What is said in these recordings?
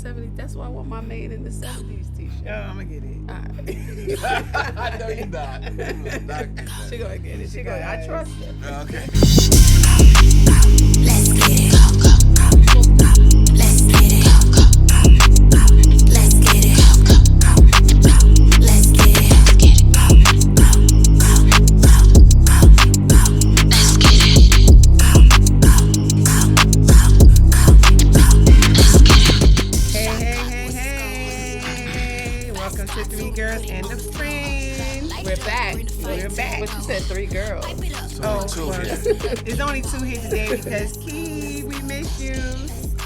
'70s. That's why I want my made in the '70s t-shirt. Oh, I'm gonna get it. All right. I know you're not. She gonna get it. She gonna. I trust her. Okay. Let's get it. Let's get it. Let's get it. Let's get it. Hey. Welcome to Three Girls and a Friend. We're back. We're back. What you said? 3 girls. Oh, Two, well, yeah. there's only 2 here today because Key, we miss you.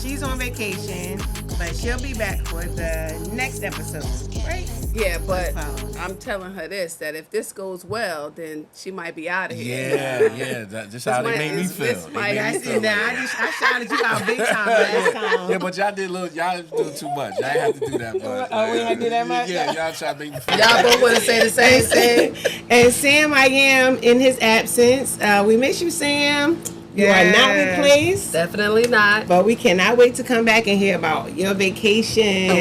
She's on vacation, but she'll be back for the next episode, right? Yeah, but Follow. I'm telling her that if this goes well, then she might be out of here. Yeah. That's how they made me feel. this They might- made me That's feel it. I shouted you out big time last time. Yeah, but y'all do too much. Y'all have to do that much. Oh, we had to do that much? Yeah, y'all try to make me feel. Y'all both want to say the same thing. And Sam, I am in his absence. We miss you, Sam. You are not replaced. Definitely not. But we cannot wait to come back and hear about your vacation.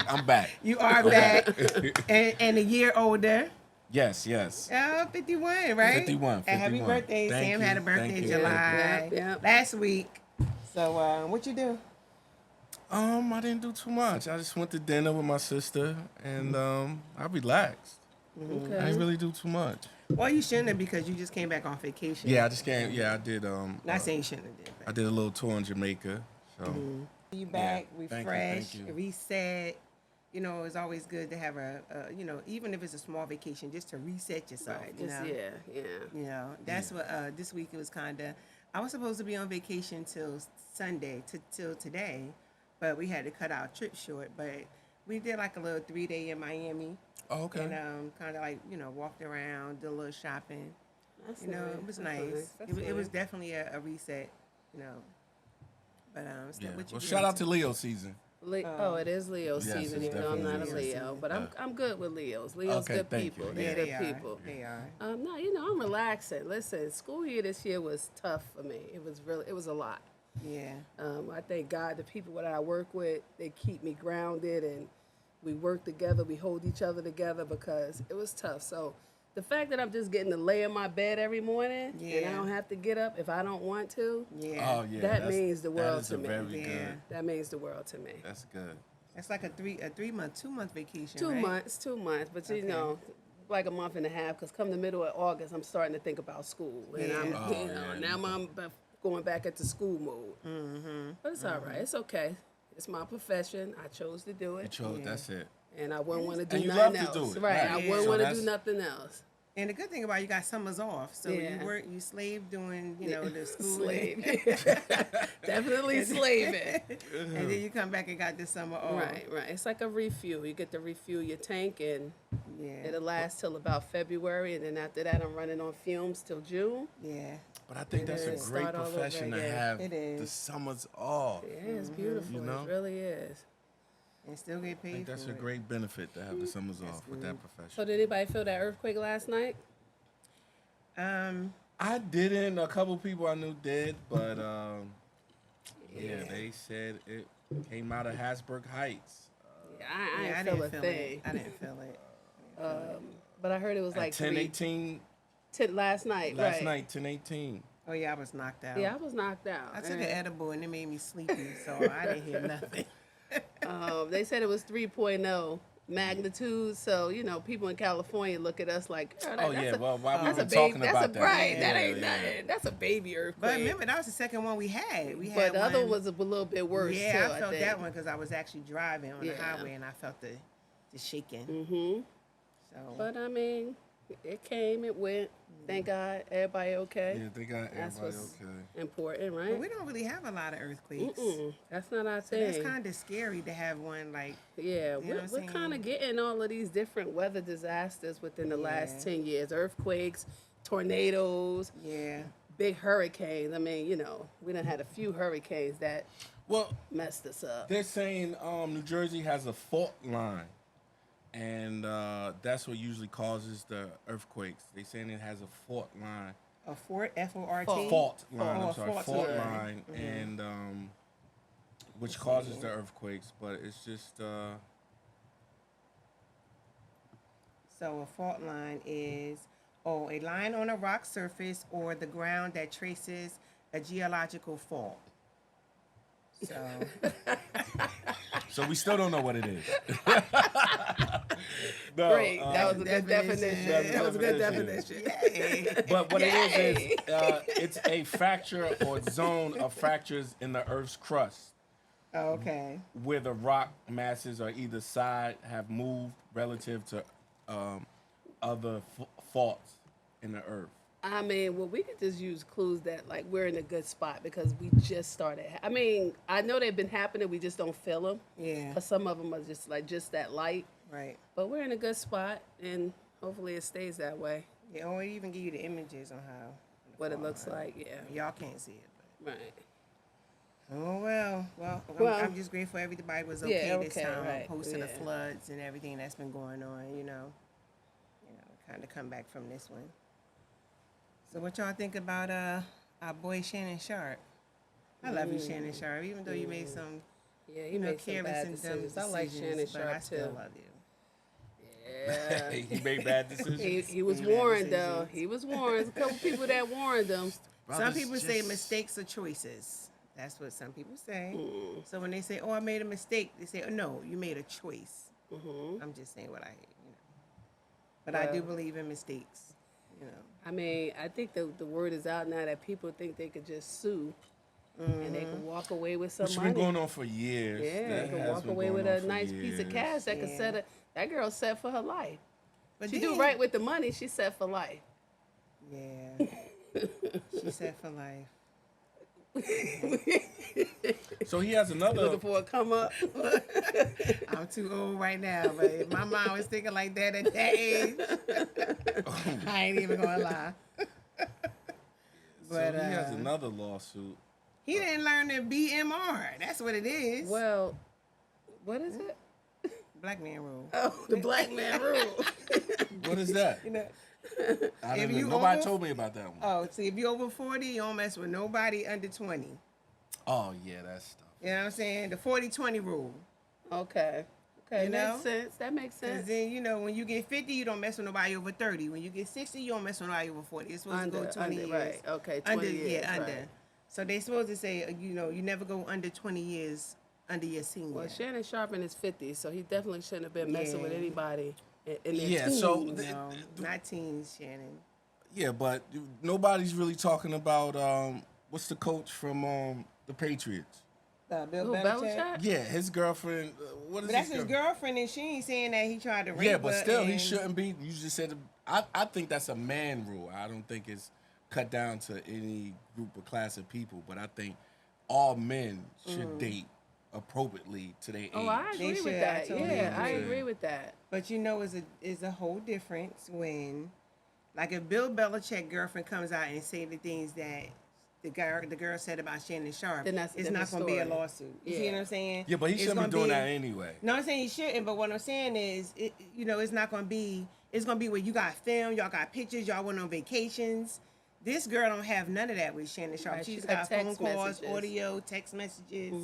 I'm back. You are back. and a year older. Yes. 51, right? 51. And happy birthday. Thank Sam you. had a birthday Thank in you. July. Yeah. Last week. So, what you do? I didn't do too much. I just went to dinner with my sister, and I relaxed. Okay. I didn't really do too much. Well, you shouldn't have because you just came back on vacation. Yeah, I just came. Yeah, I did. Not saying you shouldn't have did. I did a little tour in Jamaica. So You back, Yeah. refreshed, Thank you. reset. You know, it's always good to have a even if it's a small vacation, just to reset yourself. Right. You Just, know? yeah. You know, that's what this week it was kind of. I was supposed to be on vacation till Sunday, till today, but we had to cut our trip short. But we did like a little 3-day in Miami, oh, okay. and kind of like walked around, did a little shopping. That's You know, it was That's nice. That's It was nice. definitely a reset. You know, but Yeah. what you Well, get shout out into? to Leo season. It is Leo Yes, season, it's even though I'm not a definitely Leo. season. But I'm good with Leos. Leos Okay, good thank you. people. Yeah, They're they good are. people. They are. No, I'm relaxing. Listen, school year this year was tough for me. It was a lot. Yeah. I thank God the people that I work with, they keep me grounded and we work together, we hold each other together because it was tough. So the fact that I'm just getting to lay in my bed every morning and I Yeah. don't have to get up if I don't want to, Yeah. Oh yeah. That means the world that is to a me. Very Yeah. good. that means the world to me. That's good. It's like a 3-month, 2-month vacation. 2 right? months, 2 months, but Okay. you know, like a month and a half, because come the middle of August, I'm starting to think about school. And Yeah. I'm, Oh, yeah. now I'm going back into school mode. Mm-hmm. But it's all right. It's okay. It's my profession. I chose to do You it. chose. Yeah. That's it. And I wouldn't want to do And you nothing love to else. do it, Right. right. I Yeah. wouldn't So want to that's- do nothing else. And the good thing about it, you got summers off, so Yeah. you slave doing the school Slave. Definitely slaving. and then you come back and got this summer off. Right. It's like a refuel. You get to refuel your tank, and Yeah. it'll last till about February, and then after that, I'm running on fumes till June. Yeah. But I think It that's is. a great Start all over profession to again. have. It is. The summers off. Yeah, it's beautiful. You know? It really is. And still get I paid think that's for a it. great benefit to have the summers off with that So profession. did anybody feel that earthquake last night? I didn't. A couple people I knew did, but yeah, they said it came out of Hasbrook Heights. I Yeah, I didn't feel didn't a feel thing. it. I didn't feel it. But I heard it was like At 10:18 last night. last right. night, 10:18. Oh yeah, I was knocked out. Yeah, I was knocked out. I took and, an edible and it made me sleepy, so I didn't hear nothing. They said it was 3.0 magnitude. So people in California look at us like, "Girl, Oh that's yeah, a, well, why we that's were a baby. talking That's about a that? right. That Yeah, ain't yeah. nothing. That's a baby earthquake." But remember, that was the second one we had. But the other one was a little bit worse. Yeah, too, I felt think. that one because I was actually driving on the Yeah. highway and I felt the shaking. Mm-hmm. So But I mean, it came, it went. Thank God, everybody okay. Yeah, they got That's everybody what's okay. important, but right? we don't really have a lot of earthquakes. That's not our So thing. that's kind of scary to have one like. Yeah, know we're what I'm kind saying? of getting all of these different weather disasters within the last Yeah. 10 years. Earthquakes, tornadoes, Yeah. big hurricanes. I mean, we done had a few hurricanes that Well, messed us up. they're saying New Jersey has a fault line, and that's what usually causes the earthquakes. They're saying it has a fault line. A fort, F-O-R-T. Fault line. Oh, I'm a sorry, fault fault line. line, and which causes the earthquakes. But it's just So a fault line is a line on a rock surface or the ground that traces a geological fault. So so we still don't know what it is. No, Great. That was a good definition. That's a That was a good definition. definition. But what it is it's a fracture or zone of fractures in the Earth's crust okay. where the rock masses on either side have moved relative to other faults in the Earth. I mean, well, we could just use clues that like we're in a good spot because we just started. I mean, I know they've been happening. We just don't feel them. Yeah. But some of them are just that light. Right. But we're in a good spot, and hopefully it stays that way. Yeah, or even give you the images on how What it fault looks line. like, yeah. Y'all can't see it, but Right. oh well. Well, I'm just grateful everybody was okay, yeah, this okay, time, right, post to the yeah. floods and everything that's been going on. Kind of come back from this one. So what y'all think about our boy Shannon Sharpe? I love you, Shannon Sharpe, even though you made some Yeah, he made some careless bad and dumb decisions. I like Shannon decisions, but I Sharpe still too. love you. Yeah. He made bad decisions. He was Made bad warned though. decisions. He was warned. There's a couple people that warned him. Some Brothers people say just- mistakes are choices. That's what some people say. Mm. So when they say, "Oh, I made a mistake," they say, "Oh no, you made a choice." Mm-hmm. I'm just saying what I, But I do believe in mistakes. I mean, I think the word is out now that people think they could just sue and they can walk away with some Which has money. been going on for years. Yeah, That they can has walk been away going with on a for nice piece of years. cash that could Yeah. set that girl set for her life. But She then, do right with the money, she's set for life. Yeah. She said for life. So he has another. Looking for a come up. I'm too old right now, but if my mom was thinking like that at that age, I ain't even gonna lie. So he has another lawsuit. He didn't learn the BMR. That's what it is. Well, what is it? Black man rule. Oh, the black man rule. What is that? I If don't you know. Nobody over- told me about that one. Oh, see, if you're over 40, you don't mess with nobody under 20. Oh yeah, that's stuff. You know what I'm saying? The 40-20 rule. Okay. Okay, You makes know? sense. That makes Because sense. then, when you get 50, you don't mess with nobody over 30. When you get 60, you don't mess with nobody over 40. It's supposed to go 20 years. Right. Okay, 20 Under, years. yeah, under. Right. So they supposed to say, you never go under 20 years under your senior. Well, Shannon Sharpe in his 50s, so he definitely shouldn't have been messing with Yeah. anybody in their Yeah, teens. so No, not teens, Shannon. Yeah, but nobody's really talking about what's the coach from the Patriots? Bill Who, Belichick. Belichick? Yeah, his girlfriend. What is But that's his his girlfriend, and she ain't saying that he tried to rape Yeah, but her still, he and- shouldn't be. You just said. I think that's a man rule. I don't think it's cut down to any group or class of people. But I think all men should date appropriately to their age. Oh, I agree should, with I that. totally Yeah, I agree. agree with that. But is a whole difference when, like, if Bill Belichick girlfriend comes out and say the things that the girl said about Shannon Sharpe, Then that's a it's not different going to be a story. lawsuit. You see Yeah. what I'm saying? Yeah, but he It's shouldn't be gonna doing that anyway. No, I'm saying he shouldn't. But what I'm saying is, it's not going to be. It's going to be where you got film, y'all got pictures, y'all went on vacations. This girl don't have none of that with Shannon Sharpe. Right, She's she's got got phone text calls, messages. audio, text messages.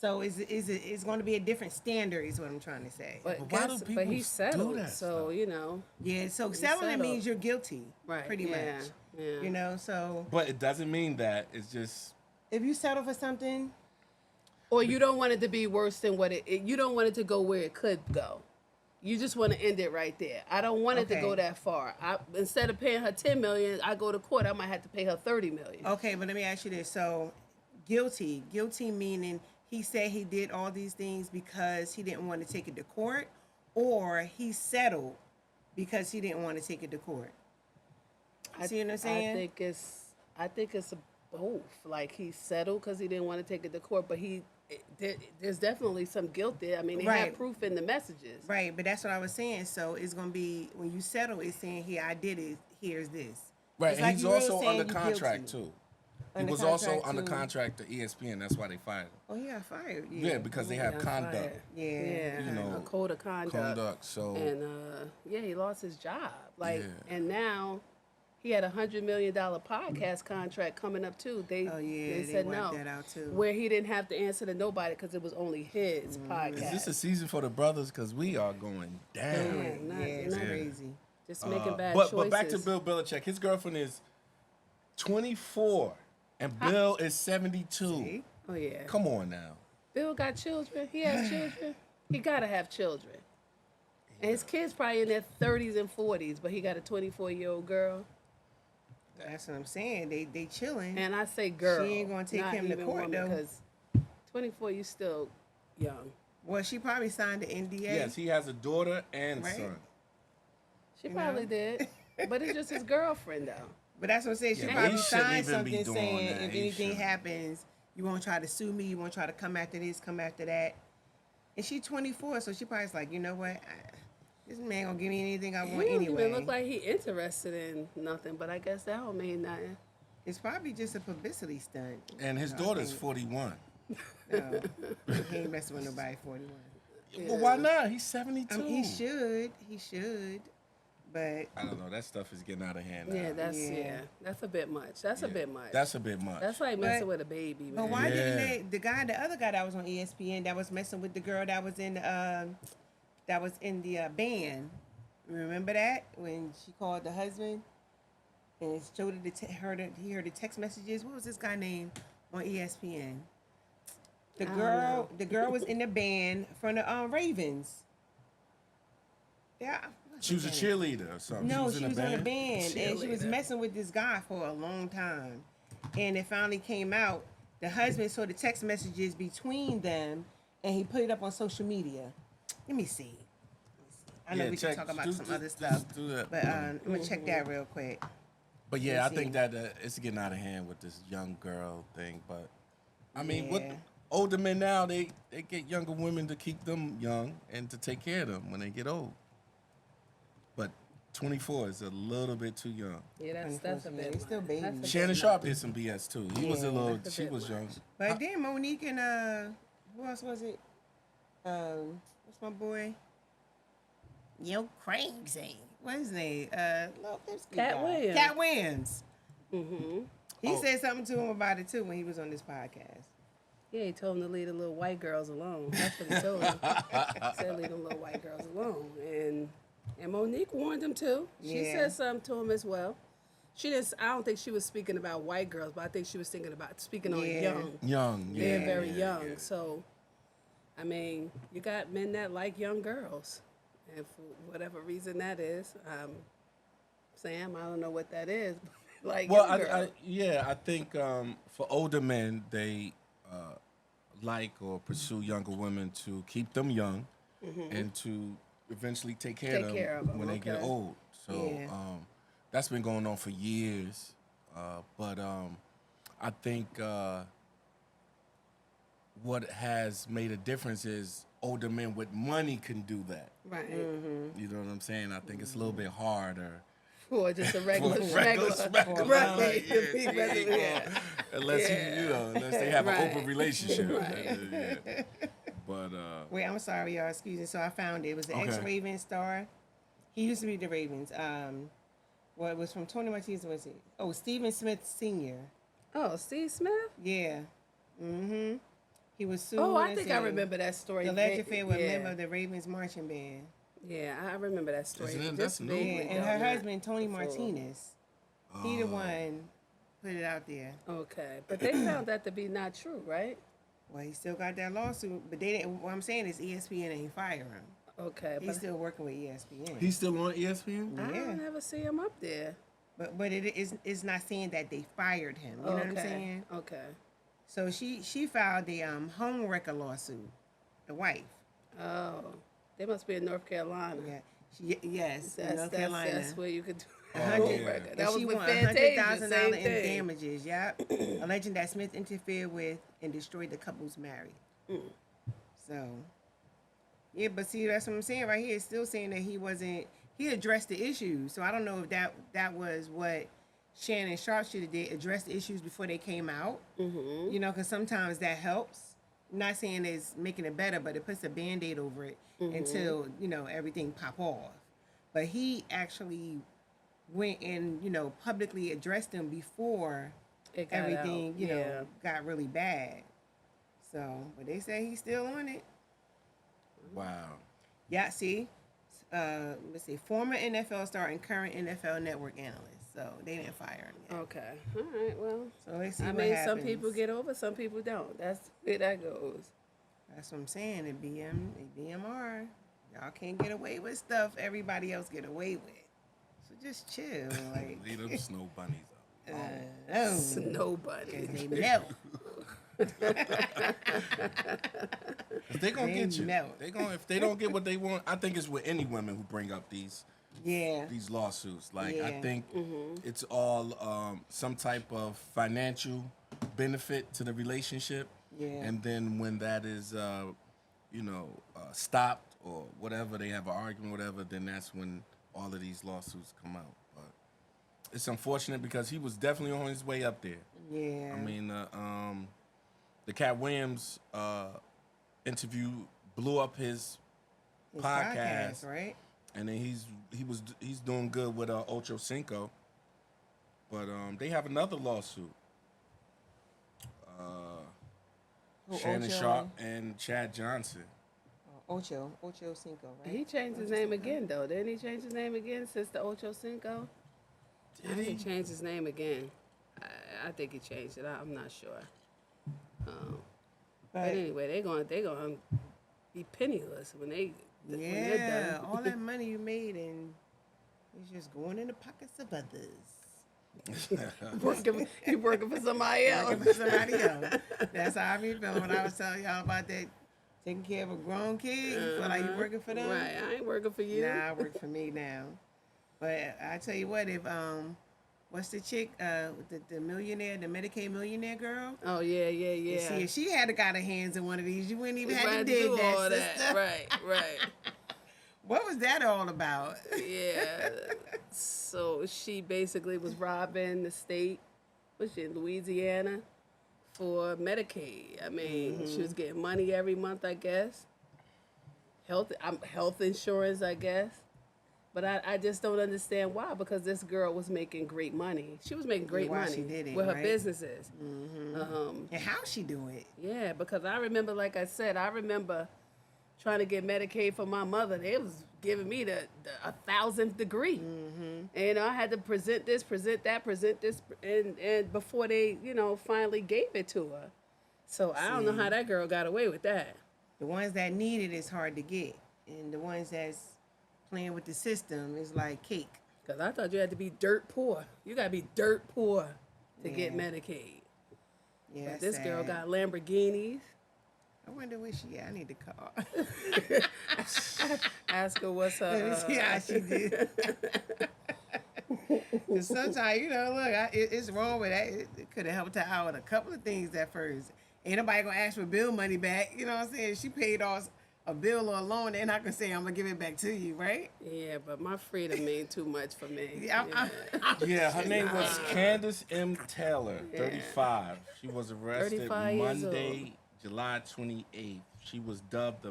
So it's going to be a different standard, is what I'm trying to say. But, But why do but people he do settled, that so stuff? Yeah, so settling settled. means you're guilty, Right, pretty yeah, much. yeah. So But it doesn't mean that. It's just. if you settle for something, Or you don't want it to be worse than what you don't want it to go where it could go. You just want to end it right there. I don't want it to Okay. go that far. Instead of paying her $10 million, I go to court. I might have to pay her $30 million. okay, but let me ask you this. So guilty meaning he said he did all these things because he didn't want to take it to court, or he settled because he didn't want to take it to court. See what I'm saying? I think it's both. Like he settled because he didn't want to take it to court, but there's definitely some guilt there. I mean, they Right. have proof in the messages. Right, but that's what I was saying. So it's gonna be when you settle, it's saying here I did it. Here's this. Right, It's and like he's you really also saying under you contract guilty. too. He Under was also contract, under too. contract to ESPN. That's why they fired him. Oh, he got fired. Yeah, because they have Got conduct. fired. Yeah. Yeah, You know, a code of conduct. Conduct. So And he lost his job. Like, Yeah. and now he had $100 million podcast contract coming up too. They said wiped no. that out too. Where he didn't have to answer to nobody because it was only his podcast. Is this a season for the brothers? Because we are going down. Not- It's not- crazy. Just making bad But choices. back to Bill Belichick. His girlfriend is 24, and Bill is 72. See? Oh yeah. Come on now. Bill got children. He has children. He gotta have children. And his kids probably in their 30s and 40s, but he got a 24-year-old girl. That's what I'm saying. They chilling. And I say girl. She ain't gonna take not him to even court, woman, though. Because 24, you still young. Well, she probably signed the NDA. Yes, he has a daughter and Right. son. She You probably know? did. But it's just his girlfriend, though. But that's what I'm saying. She Yeah, but probably he shouldn't signed even be something doing saying that. if He anything shouldn't. happens, you won't try to sue me. You won't try to come after this, come after that. And she's 24, so she probably's like, you know what? This man gonna give me anything I He want don't anyway. even look like he interested in nothing, but I guess that don't mean nothing. It's probably just a publicity stunt. And his No, I daughter's think- 41. No, he ain't messing with nobody 41. Well, why not? He's 72. He should, but I don't know. That stuff is getting out of hand now. Yeah, that's Yeah. that's a bit much. That's a Yeah. bit much. That's a bit much. That's like messing But- with a baby, man. But why didn't Yeah. they? The other guy that was on ESPN that was messing with the girl that was in the band. Remember that when she called the husband and showed it he heard the text messages. What was this guy name on ESPN? I don't know. The girl was in the band from the Ravens. Yeah. what's She was a his name? cheerleader or something. No, she was in a band. and she was Cheerleader. messing with this guy for a long time. And it finally came out. The husband saw the text messages between them, and he put it up on social media. Let me see. I know Yeah, we check- can talk about do- some do- other stuff, do that. but I'm gonna check that real quick. But yeah, I Let's think see. that it's getting out of hand with this young girl thing. But I mean, what Yeah. older men now they get younger women to keep them young and to take care of them when they get old. But 24 is a little bit too young. Yeah, that's a Unfortunately, bit. he's still much. baby. That's a bit Shannon much. Sharpe did some BS too. He was a Yeah, little. that's a She bit was young. much. But then Monique and who else was it? What's my boy? Yo, crazy. What's his name? Little Lipsky Cat guy. Williams. Cat Williams. Mm-hmm. He Oh. said something to him about it too when he was on this podcast. Yeah, he told him to leave the little white girls alone. That's what he told him. He said leave them little white girls alone. And Monique warned him too. She Yeah. said something to him as well. She didn't. I don't think she was speaking about white girls, but I think she was speaking on Yeah. young. Young. Yeah. They're very yeah, young. yeah. So, I mean, you got men that like young girls. And for whatever reason that is, Sam, I don't know what that is. Like Well, young girls. I think for older men, they like or pursue younger women to keep them young and to eventually take care, Take care of 'em, when they get okay. old. So Yeah. that's been going on for years. But I think what has made a difference is older men with money can do that. Right. You know what I'm saying? I think it's a little bit harder. For just a regular For regular schmegler. schmegler, Right. like, To be yeah, regular, yeah. yeah. Unless unless they have Right. an open relationship. Right. Yeah. But Wait, I'm sorry, y'all. Excuse me. So I found it. It was the Okay. ex-Raven star. He used to be the Ravens. Well, it was from Tony Martinez. Was it? Oh, Stephen Smith Sr. Oh, Steve Smith? Yeah. Mm-hmm. He was sued. Oh, I and think I said remember that story. The alleged affair with a yeah. member of the Ravens marching band. Yeah, I remember that story. Isn't it? Just That's new. Yeah, vaguely, and though, her not husband, Tony before. Martinez. He the one put it out there. Okay, but they found that to be not true, right? Well, he still got that lawsuit, but they didn't. What I'm saying is ESPN ain't fire him. Okay, He's but still working with ESPN. he's still on ESPN? I yeah. don't ever see him up there. But it's not saying that they fired him. You know what I'm saying? Okay. So she filed the home wrecker lawsuit, the wife. Oh, they must be in North Carolina. Yeah. Yes, in North That's Carolina. where you could do Oh, a home yeah. record. And That was she with won Fantasia, $100,000 same in thing. damages. Yep, alleging that Smith interfered with and destroyed the couple's marriage. So, yeah, but see, that's what I'm saying right here. It's still saying that he addressed the issues. So I don't know if that was what Shannon Sharpe should have did, address the issues before they came out. Mm-hmm. You know, because sometimes that helps. I'm not saying it's making it better, but it puts a Band-Aid over it Mm-hmm. until, everything pop off. But he actually went and publicly addressed them before It got everything out. Yeah. got really bad. So, but they say he's still on it. Wow. Yeah, see, let's see, former NFL star and current NFL Network analyst. So they didn't fire him yet. Okay. All right. Well, So they see I what mean, happens. some people get over, some people don't. That's where that goes. That's what I'm saying. The BMR, y'all can't get away with stuff everybody else get away with. So just chill, like. Leave them snow bunnies alone. No, Snow bunny. because they melt. 'Cause they gonna They get you. melt. They gonna if they don't get what they want. I think it's with any women who bring up these Yeah. lawsuits. Like I Yeah. think it's all some type of financial benefit to the relationship. Yeah. And then when that is stopped or whatever, they have an argument, whatever, then that's when all of these lawsuits come out. But it's unfortunate because he was definitely on his way up there. Yeah. I mean, the Cat Williams interview blew up his podcast, right? and then he's doing good with Ocho Cinco, but they have another lawsuit. Shannon Ocho? Sharpe and Chad Johnson. Ocho Cinco, right? He changed his name again, though. Didn't he change his name again since the Ocho Cinco? Did he? changed his name again. I think he changed it. I'm not sure. But But anyway, they're gonna be penniless when they're yeah, done. all that money you made and it's just going in the pockets of others. He working for somebody else. Working for somebody else. That's how I be feeling when I was telling y'all about that taking care of a grown kid. You feel like you working for them? Right, I ain't working for you. Nah, I work for me now. But I tell you what, if what's the chick, the millionaire, the Medicaid millionaire girl? Oh yeah. See, if she had got her hands in one of these, you wouldn't even have to Right, dig do that, all sister. Right. What was that all about? Yeah. So she basically was robbing the state, was she in Louisiana, for Medicaid. I mean, she was getting money every month, I guess. Health insurance, I guess. But I just don't understand why, because this girl was making great money. She was making great Why money she did it, with her right? businesses. And how she do it? Yeah, because I remember, like I said, trying to get Medicaid for my mother. They was giving me the 1,000th degree. And I had to present this, and before they, finally gave it to her. So I don't know how that girl got away with that. The ones that need it is hard to get, and the ones that's playing with the system is like cake. Because I thought you had to be dirt poor. You got to be dirt poor to get Yeah. Medicaid. Yeah, But that's this girl sad. got Lamborghinis. I wonder where she at. I need to call. Ask her what's her. Let me see how she did. Because sometimes, look, it's wrong with that. It could have helped her out with a couple of things at first. Ain't nobody going to ask for bill money back. You know what I'm saying? She paid off a bill or a loan, they're not going to say, I'm going to give it back to you, right? Yeah, but my freedom mean too much for me. Yeah, Yeah, her name was Candace M. Taylor, 35. She was arrested 35 years Monday, July 28th. She was dubbed the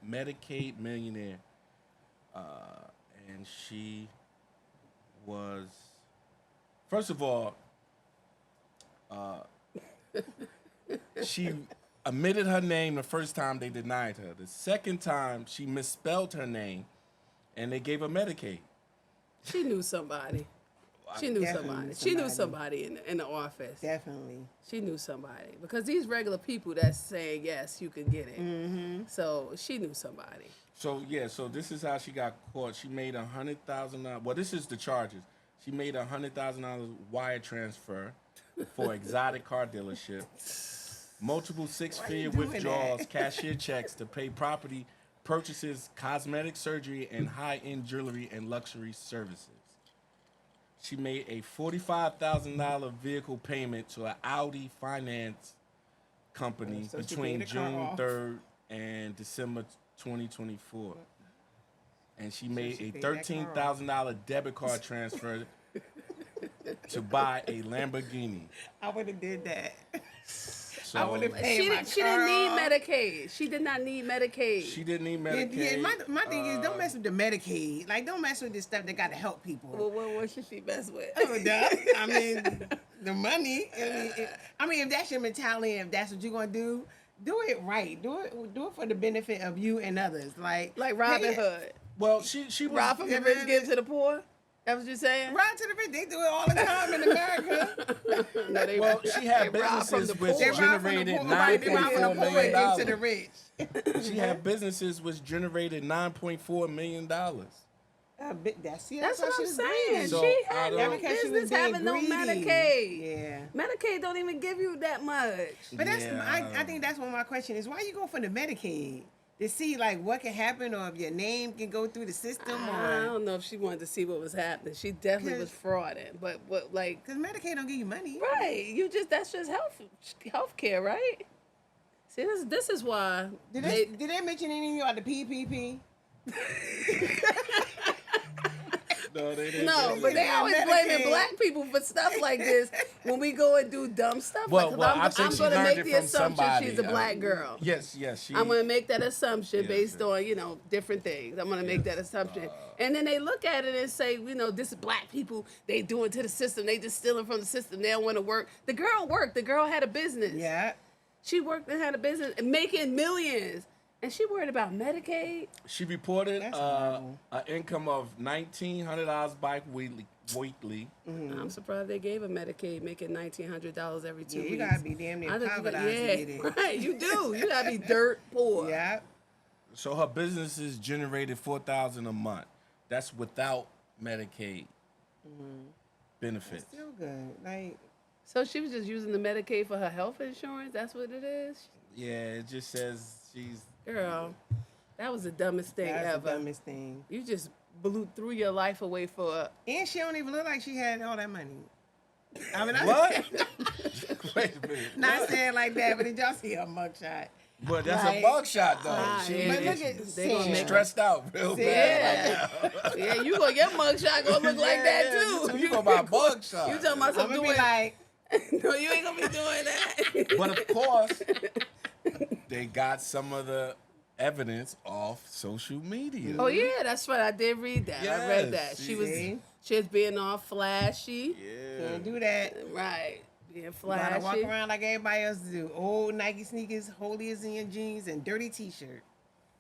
Medicaid Millionaire. And she was, first of all, she admitted her name the first time they denied her. The second time, she misspelled her name, and they gave her Medicaid. She knew somebody. She knew Definitely somebody. knew She knew somebody. somebody in the office. Definitely. She knew somebody. Because these regular people that's saying, yes, you can get it. Mm-hmm. So she knew somebody. So this is how she got caught. She made $100,000. Well, this is the charges. She made $100,000 wire transfer for exotic car dealership, multiple six-figure doing withdrawals, that? cashier checks to pay property purchases, cosmetic surgery, and high-end jewelry and luxury services. She made a $45,000 vehicle payment to an Audi finance company So she between paid the car June off. 3rd and December 2024. And she made she a paid that car off. $13,000 debit card transfer to buy a Lamborghini. I would have did that. So I would have paid She my didn't. She didn't need car off. Medicaid. She did not need Medicaid. she didn't need Yeah, Medicaid. my thing is, don't mess with the Medicaid. Like, don't mess with this stuff that got to help people. Well, what should she mess with? Oh, duh. I mean, the money. I mean, if that's your mentality, if that's what you're gonna do it right. Do it for the benefit of you and others. Like Robin pay it. Hood. Well, she was. Rob from the rich give to the poor. That's what you're saying? Right to the rich. They do it all the time in America. No, they, Well, she had they rob from the businesses which poor. They rob from the generated poor, right? They rob from the $9.4 poor and million. give to the rich. She had businesses which generated $9.4 million. That's what why I'm she was saying. greedy. So, She I had don't- no Because she was business being having no greedy. Medicaid. Yeah. Medicaid don't even give you that much. But that's Yeah. I think that's one of my questions is why you go for the Medicaid? To see like what can happen or if your name can go through the system I or don't know if she wanted to see what was happening. She definitely was frauding. But what, like, because Medicaid don't give you money. right? That's just health care, right? See, this is why Did they mention any of the PPP? No, they didn't. No, but they always blaming black people for stuff like this when we go and do dumb stuff. Well, like, well, I I'm think she going to learned make it the from assumption somebody. she's a black girl. Yes. She. I'm going to make that assumption Yes, based yes. on, different things. I'm going to make that assumption. And then they look at it and say, this is black people. They do it to the system. They just stealing from the system. They don't want to work. The girl worked. The girl had a business. Yeah. She worked and had a business and making millions. And she worried about Medicaid. She reported That's horrible. an income of $1,900 weekly. I'm surprised they gave her Medicaid, making $1,900 every 2 Yeah, weeks. you gotta be damn near I think poverty to get it. right. You do. You gotta be dirt poor. Yeah. So her businesses generated $4,000 a month. That's without Medicaid benefits. Still good. Like So she was just using the Medicaid for her health insurance. That's what it is. Yeah, it just says she's. Girl, that was the dumbest thing that's ever. the dumbest thing. You just threw your life away for. And she don't even look like she had all that money. I mean, What? Wait a minute. Not What? saying like that, but did y'all see her mugshot? But that's Like- a mugshot though. Yeah. But look at They gonna Sam. make stressed out real bad. Yeah, yeah. You gonna get mugshot gonna look like that too. You go by mugshot. You talking about I'm some gonna doing? be like, No, you ain't gonna be doing that. But of course, they got some of the evidence off social media. Oh yeah, that's right. I did read that. I read Yes, that. She was see? being all flashy. Yeah. can't do that. Right. Being You gotta walk flashy. around like everybody else do. Old Nike sneakers, holiest in your jeans, and dirty t-shirt.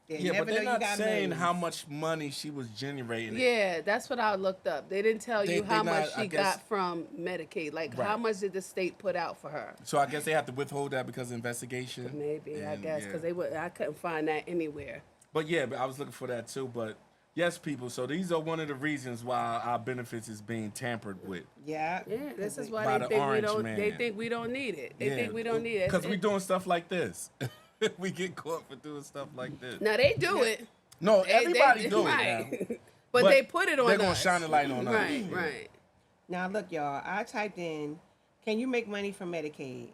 They Yeah, never but they're know you not got saying millions. how much money she was generating. Yeah, that's what I looked up. They didn't tell you They how not, much I she guess- got from Medicaid. Like, Right. how much did the state put out for her? So I guess they have to withhold that because of investigation. Maybe, I And, guess, yeah. because I couldn't find that anywhere. But yeah, but I was looking for that too. But yes, people. So these are one of the reasons why our benefits is being tampered with. Yeah. Yeah, this is By why the they think we orange don't. man. They think we don't need it. They think we don't need it. Because we doing stuff like this. We get caught for doing stuff like this. Now they do it. No, They- everybody they, do right. it now. But they put it on. They're gonna us. shine a light on us. Right, right. Now look, y'all. I typed in, "Can you make money from Medicaid?"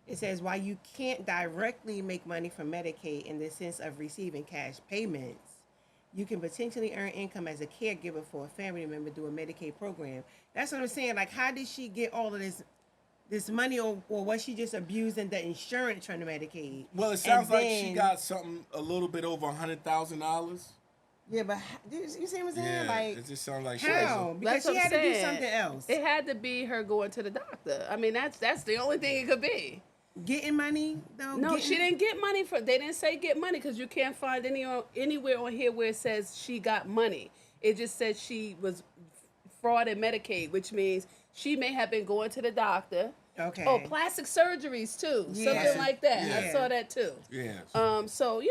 It says while you can't directly make money from Medicaid in the sense of receiving cash payments, you can potentially earn income as a caregiver for a family member through a Medicaid program. That's what I'm saying. Like, how did she get all of this money, or was she just abusing the insurance from the Medicaid? Well, it sounds And like she then- got something a little bit over $100,000. Yeah, but you see what I'm saying? Yeah, like, it just sounds like how? Because That's what she I'm had to do saying. something else. It had to be her going to the doctor. I mean, that's the only thing it could be. Getting money though. No, getting, she didn't get money for. They didn't say get money because you can't find anywhere on here where it says she got money. It just says she was fraud in Medicaid, which means she may have been going to the doctor. Okay. Oh, plastic surgeries too, Yeah. something like that. I Yeah. saw that too. Yes. So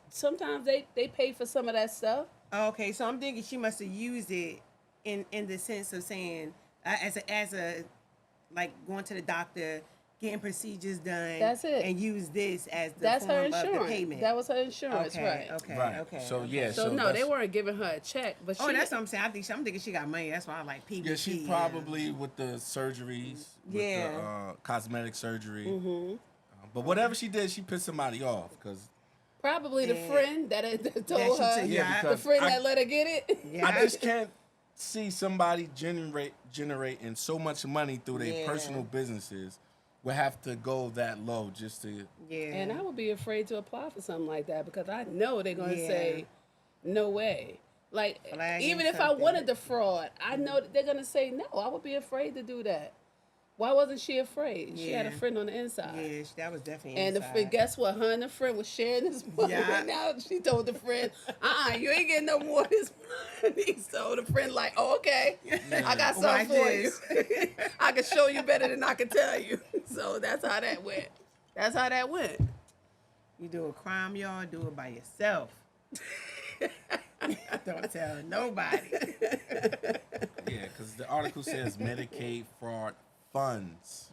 sometimes they pay for some of that stuff. Okay, so I'm thinking she must have used it in the sense of saying as a like going to the doctor, getting procedures done. That's it. And use this as the That's her form of the insurance. payment. That was her insurance, okay, right? okay, Right. okay. So okay. yeah. So no, that's- they weren't giving her a check, but she. Oh, that's what I'm saying. I'm thinking she got money. That's why I like PPP. Yeah, she probably with the surgeries, with Yeah. the cosmetic surgery. Mm-hmm. But whatever she did, she pissed somebody off because Probably the Yeah. friend that told she her. took- yeah, the because friend I- that let her get it. Yeah. I just can't see somebody generating so much money through their Yeah. personal businesses would have to go that low just to. Yeah. And I would be afraid to apply for something like that because I know they're going to Yeah. say, no way. Like, Flagging even if I something. wanted to fraud, I know that they're going to say no. I would be afraid to do that. Why wasn't she afraid? She had a Yeah. friend on the inside. Yeah, that was definitely And the inside. friend, guess what? Her and the friend was sharing this money. Yeah. Now she told the friend, you ain't getting no more of this money. So the friend like, oh, okay. I got something Watch for this. you. I can show you better than I can tell you. So that's how that went. That's how that went. You do a crime, y'all, do it by yourself. Don't tell nobody. Yeah, because the article says Medicaid fraud funds.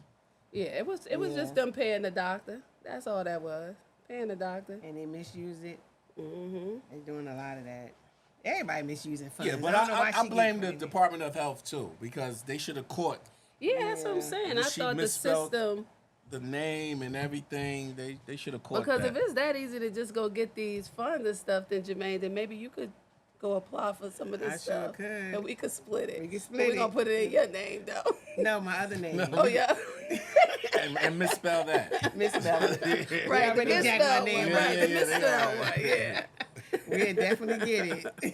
Yeah, it was just them paying the doctor. That's all that was. Paying the doctor. And they misuse it. Mm-hmm. They're doing a lot of that. Everybody misusing funds. Yeah, but don't know why I she blame get the credit. Department of Health too because they should have caught Yeah, that's what I'm Yeah. saying. And I she thought the misspelled system, the name and everything. They should have caught because that. if it's that easy to just go get these funds and stuff, then Jermaine, then maybe you could go apply for some of this I sure stuff. could. And we could split it. We could But split we're going it. to put it in your name, though. No, my other name. Oh, yeah. and misspell that. Misspell it. Right, the already jacked my misspell name one. up. Right, Yeah, the yeah, misspell yeah. one, yeah. We'll definitely get it.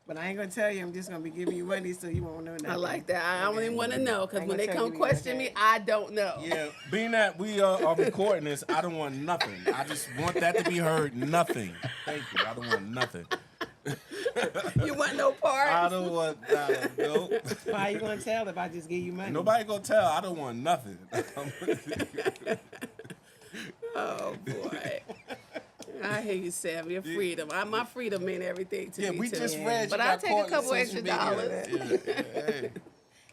But I ain't going to tell you. I'm just going to be giving you money so you won't know nothing. I like that. I don't even want to know, I because ain't when they gonna tell come you question okay. me, I don't know. Yeah, being that we are recording this, I don't want nothing. I just want that to be heard. Nothing. Thank you. I don't want nothing. You want no part? I don't want no. Why you going to tell if I just give you money? Nobody gonna tell. I don't want nothing. Oh, boy. I hear you, Sam. Your freedom. My freedom mean everything to Yeah, me, we too. just read. But you I'll got take caught a in couple social extra media. dollars. Yeah, hey.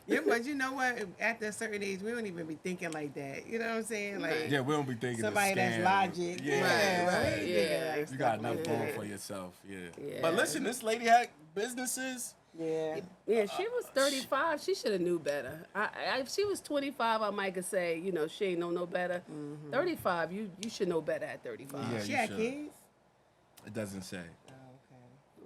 Yeah, but you know what? After a certain age, we don't even be thinking like that. You know what I'm saying? Like Yeah, we don't be thinking somebody of that's scam. logic. Yeah, Right, yeah. You got enough Yeah. going for yourself. Yeah. Yeah. But listen, this lady had businesses. Yeah. Yeah, she was 35. She should have knew better. If she was 25, I might could say, she ain't know no better. 35, you should know better at 35. Yeah, She you had should. kids? It doesn't say.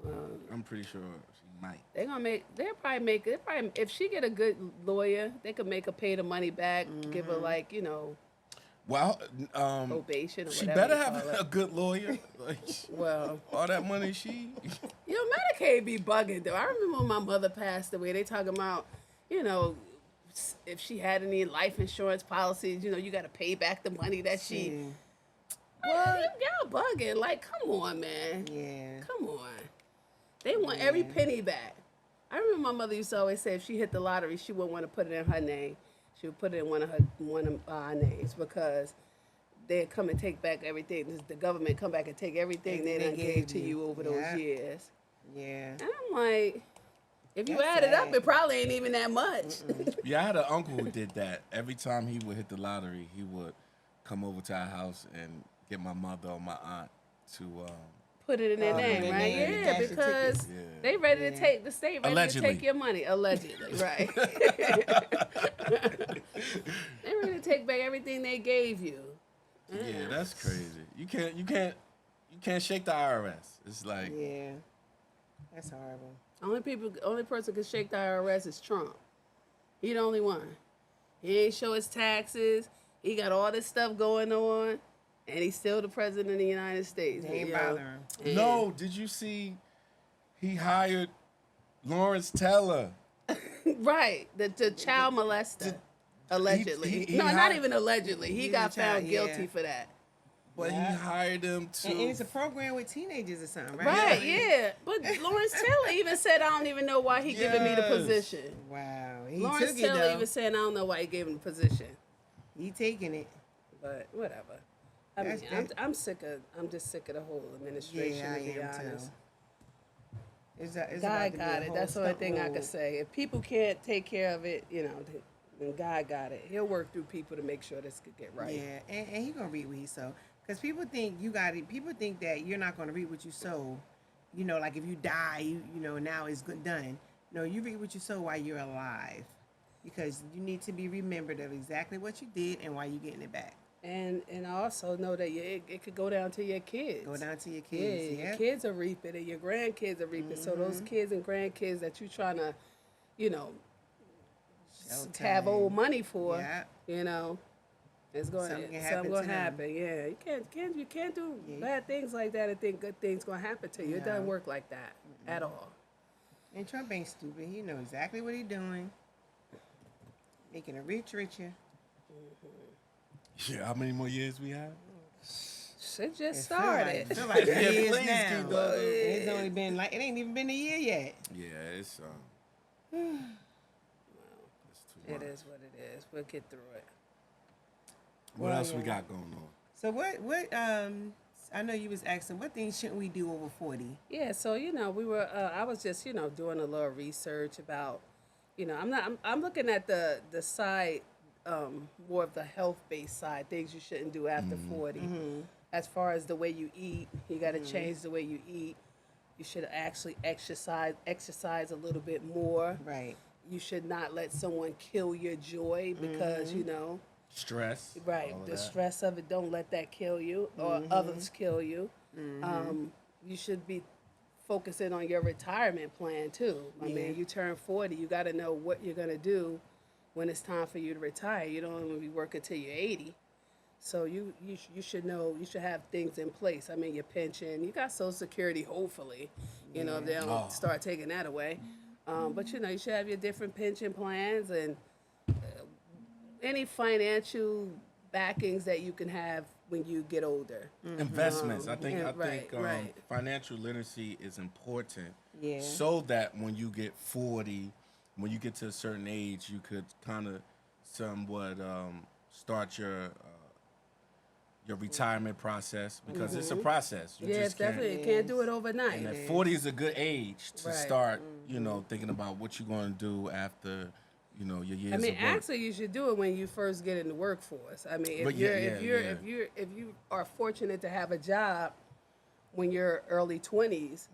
Oh, okay. I'm pretty sure she might. They'll probably make it. If she get a good lawyer, they could make her pay the money back, give her like, Well, probation or she whatever. better they have call it. a good lawyer. Like, Well, all that money she. Medicaid be bugging though. I remember when my mother passed away, they talking about, if she had any life insurance policies, you got to pay back the money that she. Yeah. Y'all bugging. Like, come on, man. Yeah. Come on. They want every penny back. I remember my mother used to always say if she hit the lottery, she wouldn't want to put it in her name. She would put it in one of our names because they'd come and take back everything. The government come back and take everything they done gave to you over those years. Yeah. And I'm like, if you That's add it up, sad. it probably ain't even that much. Yeah, I had an uncle who did that. Every time he would hit the lottery, he would come over to our house and get my mother or my aunt to. Put it in their Oh, name, their right? name. Yeah, Cash the because tickets. Yeah. they ready to take the state ready Allegedly. to take your money. Allegedly, right? They ready to take back everything they gave you. Yeah, that's crazy. You can't shake the IRS. It's like Yeah. That's horrible. Only person can shake the IRS is Trump. He the only one. He ain't show his taxes. He got all this stuff going on, and he's still the president of the United States. They ain't you know? bothering. And- no. Did you see? He hired Lawrence Taylor. Right, the child molester, allegedly. he No, not hired- even allegedly. He He's got a child, found guilty yeah. for that. But Yeah. he hired him to. And it's a program with teenagers or something, right? Right, yeah. But Lawrence Taylor even said, I don't even know why he giving me the Yes. position. Wow. He Lawrence took it, Taylor though. even said, I don't know why he gave him the position. He taking it. But whatever. I mean, That's- I'm just sick of the whole administration, Yeah, I to be am too. honest. It's God about to be got a it. whole That's the only stunt thing I roll. could say. If people can't take care of it, then God got it. He'll work through people to make sure this could get right. Yeah, and he gonna reap what he sow. Because people think you got it. People think that you're not gonna reap what you sow. Like if you die, now it's good done. No, you reap what you sow while you're alive, because you need to be remembered of exactly what you did and why you're getting it back. And I also know that it could go down to your kids. Go down to your Yeah, kids. your kids are reaping and your grandkids are reaping. So those kids and grandkids that you trying to, have old money for, Yeah. It's going Something can something happen gonna to them. happen. Yeah, you can't do Yeah. bad things like that and think good things gonna happen to you. It doesn't No. work like that at all. And Trump ain't stupid. He know exactly what he doing. Making a rich richer. Yeah, how many more years we have? Shit just It started. Feel like Yeah, it is please now. keep going. It's only been like, it ain't even been a year yet. Yeah, it's it's too It much. is what it is. We'll get through it. What Well, else we yeah. got going on? So what I know you was asking, what things shouldn't we do over 40? Yeah, so we were. I was just doing a little research about, I'm looking at the side, more of the health based side, things you shouldn't do after 40. As far as the way you eat, you got to change the way you eat. You should actually exercise a little bit more. Right. You should not let someone kill your joy because Stress. right, all of the that. stress of it, don't let that kill you or others kill you. You should be focusing on your retirement plan too. I Yeah. mean, you turn 40, you got to know what you're going to do when it's time for you to retire. You don't want to be working till you're 80. So you should know, you should have things in place. I mean, your pension, you got Social Security, hopefully, if they don't Oh. start taking that away. But you should have your different pension plans and any financial backings that you can have when you get older. Investments. I think right. financial literacy is important. Yeah. So that when you get 40, when you get to a certain age, you could kind of somewhat start your retirement process because it's a process. You Yeah, just can't. definitely. You can't do it overnight. And at 40 is a good age to Right. start, thinking about what you're going to do after, your years I mean, of work. actually, you should do it when you first get in the workforce. I mean, But if you are fortunate to have a job when you're early 20s,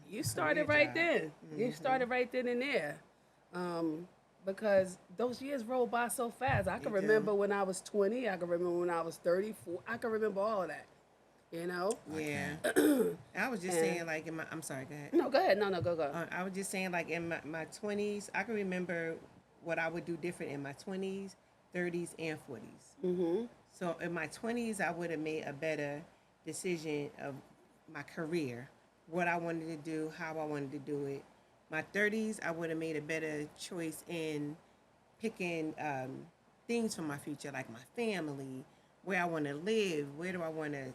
you started Career right job. then. You started right then and there, because those years roll by so fast. I can They do. remember when I was 20. I can remember when I was 34. I can remember all of that. Yeah. I was just saying, like, I'm sorry, go ahead. No, go ahead. No, go. I was just saying, like, in my 20s, I can remember what I would do different in my 20s, 30s, and 40s. So in my 20s, I would have made a better decision of my career, what I wanted to do, how I wanted to do it. My 30s, I would have made a better choice in picking things for my future, like my family, where I want to live, where do I want to,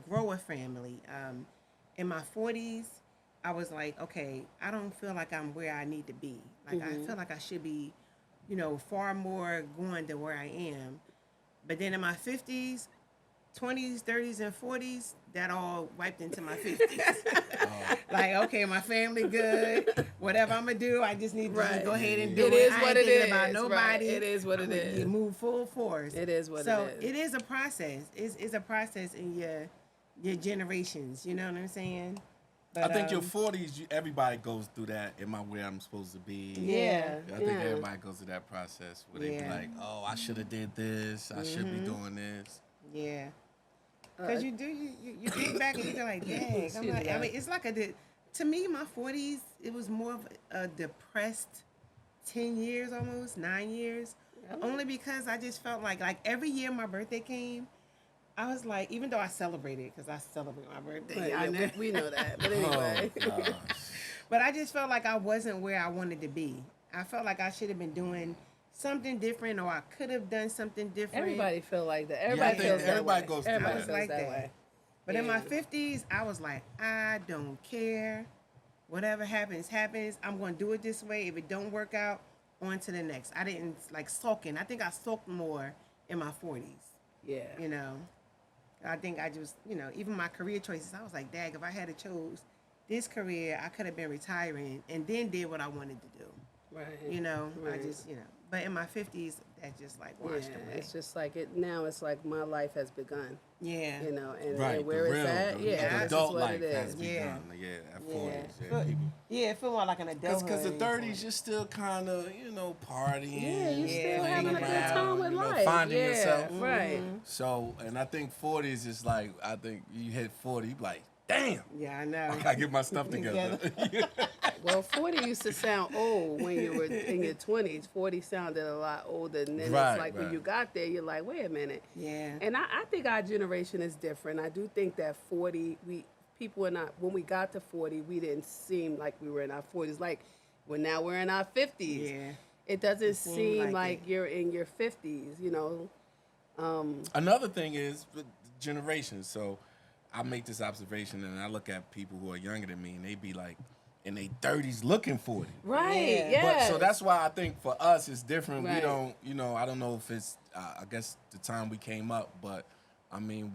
grow a family. In my 40s, I was like, okay, I don't feel like I'm where I need to be. Like, I feel like I should be, far more going to where I am. But then in my 50s, 20s, 30s, and 40s, that all wiped into my 50s. Like, okay, my family good. Whatever I'm going to do, I just need to just go ahead and do it. It is I what ain't it thinking is, about right. nobody. It is what it is. You move full force. It is what so it is. it is a process. It's a process in your generations. You know what I'm saying? I But, think your 40s, everybody goes through that. Am I where I'm supposed to be? Yeah. I think everybody goes through that process where they be Yeah. like, oh, I should have did this. I should be doing this. Yeah. Because you think back and you go like, dang. Excuse I'm me, like, I guys. mean, it's like to me, my 40s, it was more of a depressed 10 years almost, 9 years. Only because I just felt like every year my birthday came, I was like, even though I celebrated, because I celebrate my birthday. Right, I yeah, know. we know that. But anyway. Oh, gosh. But I just felt like I wasn't where I wanted to be. I felt like I should have been doing something different, or I could have done something different. Everybody feel like that. I Everybody think feels that everybody way. goes through Everybody that. feels Like that that. way. But in my Yeah. 50s, I was like, I don't care. Whatever happens, happens. I'm going to do it this way. If it don't work out, on to the next. I didn't like sulking. I think I sulked more in my 40s. Yeah. I think I just, even my career choices, I was like, dag, if I had chose this career, I could have been retiring and then did what I wanted to do. Right. I Right. just, but in my 50s, that just like washed Yeah, away. it's just like now it's like my life has begun. Yeah. And, Right, and where the it's real, at, the yeah, this adult is what life it has is. begun. Yeah. Yeah, at Yeah. 40s. Yeah, But- people. Yeah, it feel more like an adult. Because the 30s, you're still kind of, partying. Yeah, you Yeah, still playing having a good around, time with life. finding yeah, yourself. right. So, and I think 40s is like, I think you hit 40, you be like, damn. Yeah, I know. I gotta get my stuff together. Well, 40 used to sound old when you were in your 20s. 40 sounded a lot older. And then Right, it's like when you got there, you're like, wait a minute. Yeah. And I think our generation is different. I do think that 40, when we got to 40, we didn't seem like we were in our 40s. Like, now we're in our 50s. Yeah. It doesn't seemed seem like like it. you're in your 50s, you know. Another thing is with generations. So I make this observation, and I look at people who are younger than me, and they be like in their 30s looking 40. Right, Yeah. yeah. But so that's why I think for us it's different. We Right. don't, I don't know if it's, I guess the time we came up, but I mean,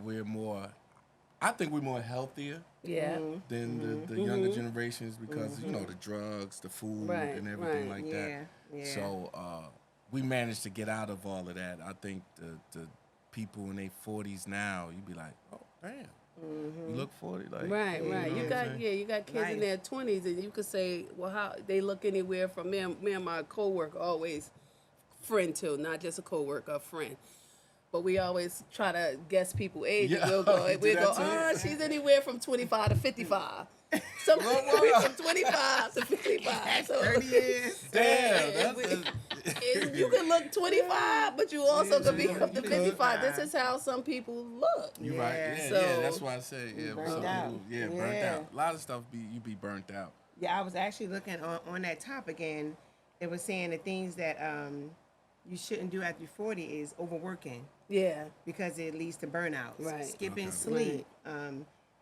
I think we're more healthier Yeah. than the younger generations because, the drugs, the food, Right, and everything right. like Yeah, that. yeah. So we managed to get out of all of that. I think the people in their 40s now, you'd be like, oh, damn. You look 40, like Right. you know You what I'm got saying? you got kids in Life. their 20s, and you could say, well, how they look anywhere from me and my coworker, always friend too, not just a coworker, a friend. But we always try to guess people's age. Yeah, We'll go, you do that too? she's anywhere from 25 to 55. Some people from 25 to 55. So 30 years. Damn, and you can look 25, but you also can be up to 55. This 55. is how some people look. You're right. Yeah. Yeah, So- that's why I say, yeah, Burnt some out. people, burnt Yeah. out. A lot of stuff you be burnt out. Yeah, I was actually looking on that topic, and it was saying the things that you shouldn't do after you're 40 is overworking Yeah. because it leads to burnout. Right. Skipping Okay. sleep.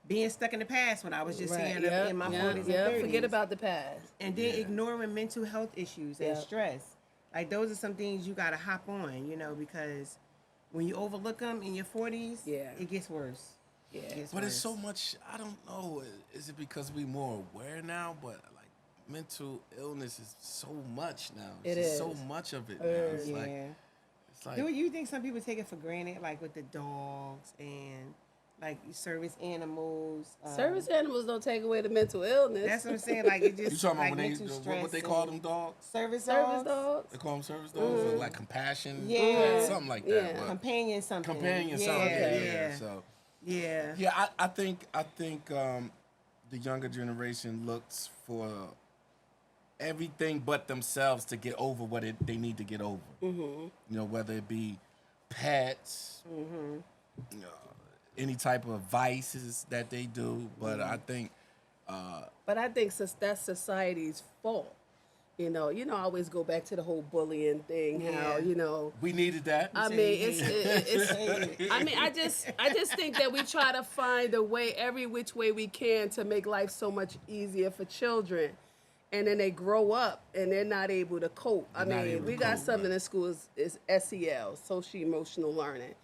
Being stuck in the past when I was just saying Yep, in my yep, 40s and yep. 30s. Forget about the past. And then ignoring mental health issues and Yep. stress. Like those are some things you gotta hop on, because when you overlook them in your 40s, Yeah. it gets worse. Yeah. It gets But it's worse. so much, I don't know. Is it because we more aware now? But like mental illness is so much now. It It's is. so much of it now. It's Yeah. like Do you think some people take it for granted, like with the dogs and like service animals? Service animals don't take away the mental illness. That's what I'm saying. Like it just you talking about like when mental stress what they call and them dogs? Service service dogs? dogs. They call them service dogs, or like compassion, Yeah. something like Yeah. that. But Companion something. companion, yeah, something. Yeah. So Yeah. yeah, I think the younger generation looks for everything but themselves to get over what they need to get over. Whether it be pets, any type of vices that they do. But I think But I think that's society's fault. I always go back to the whole bullying thing. How Yeah. we needed that. I mean, I just think that we try to find a way, every which way we can, to make life so much easier for children, and then they grow up and they're not able to cope. I They're not mean, able we to got cope, something right. in school is SEL, social emotional learning,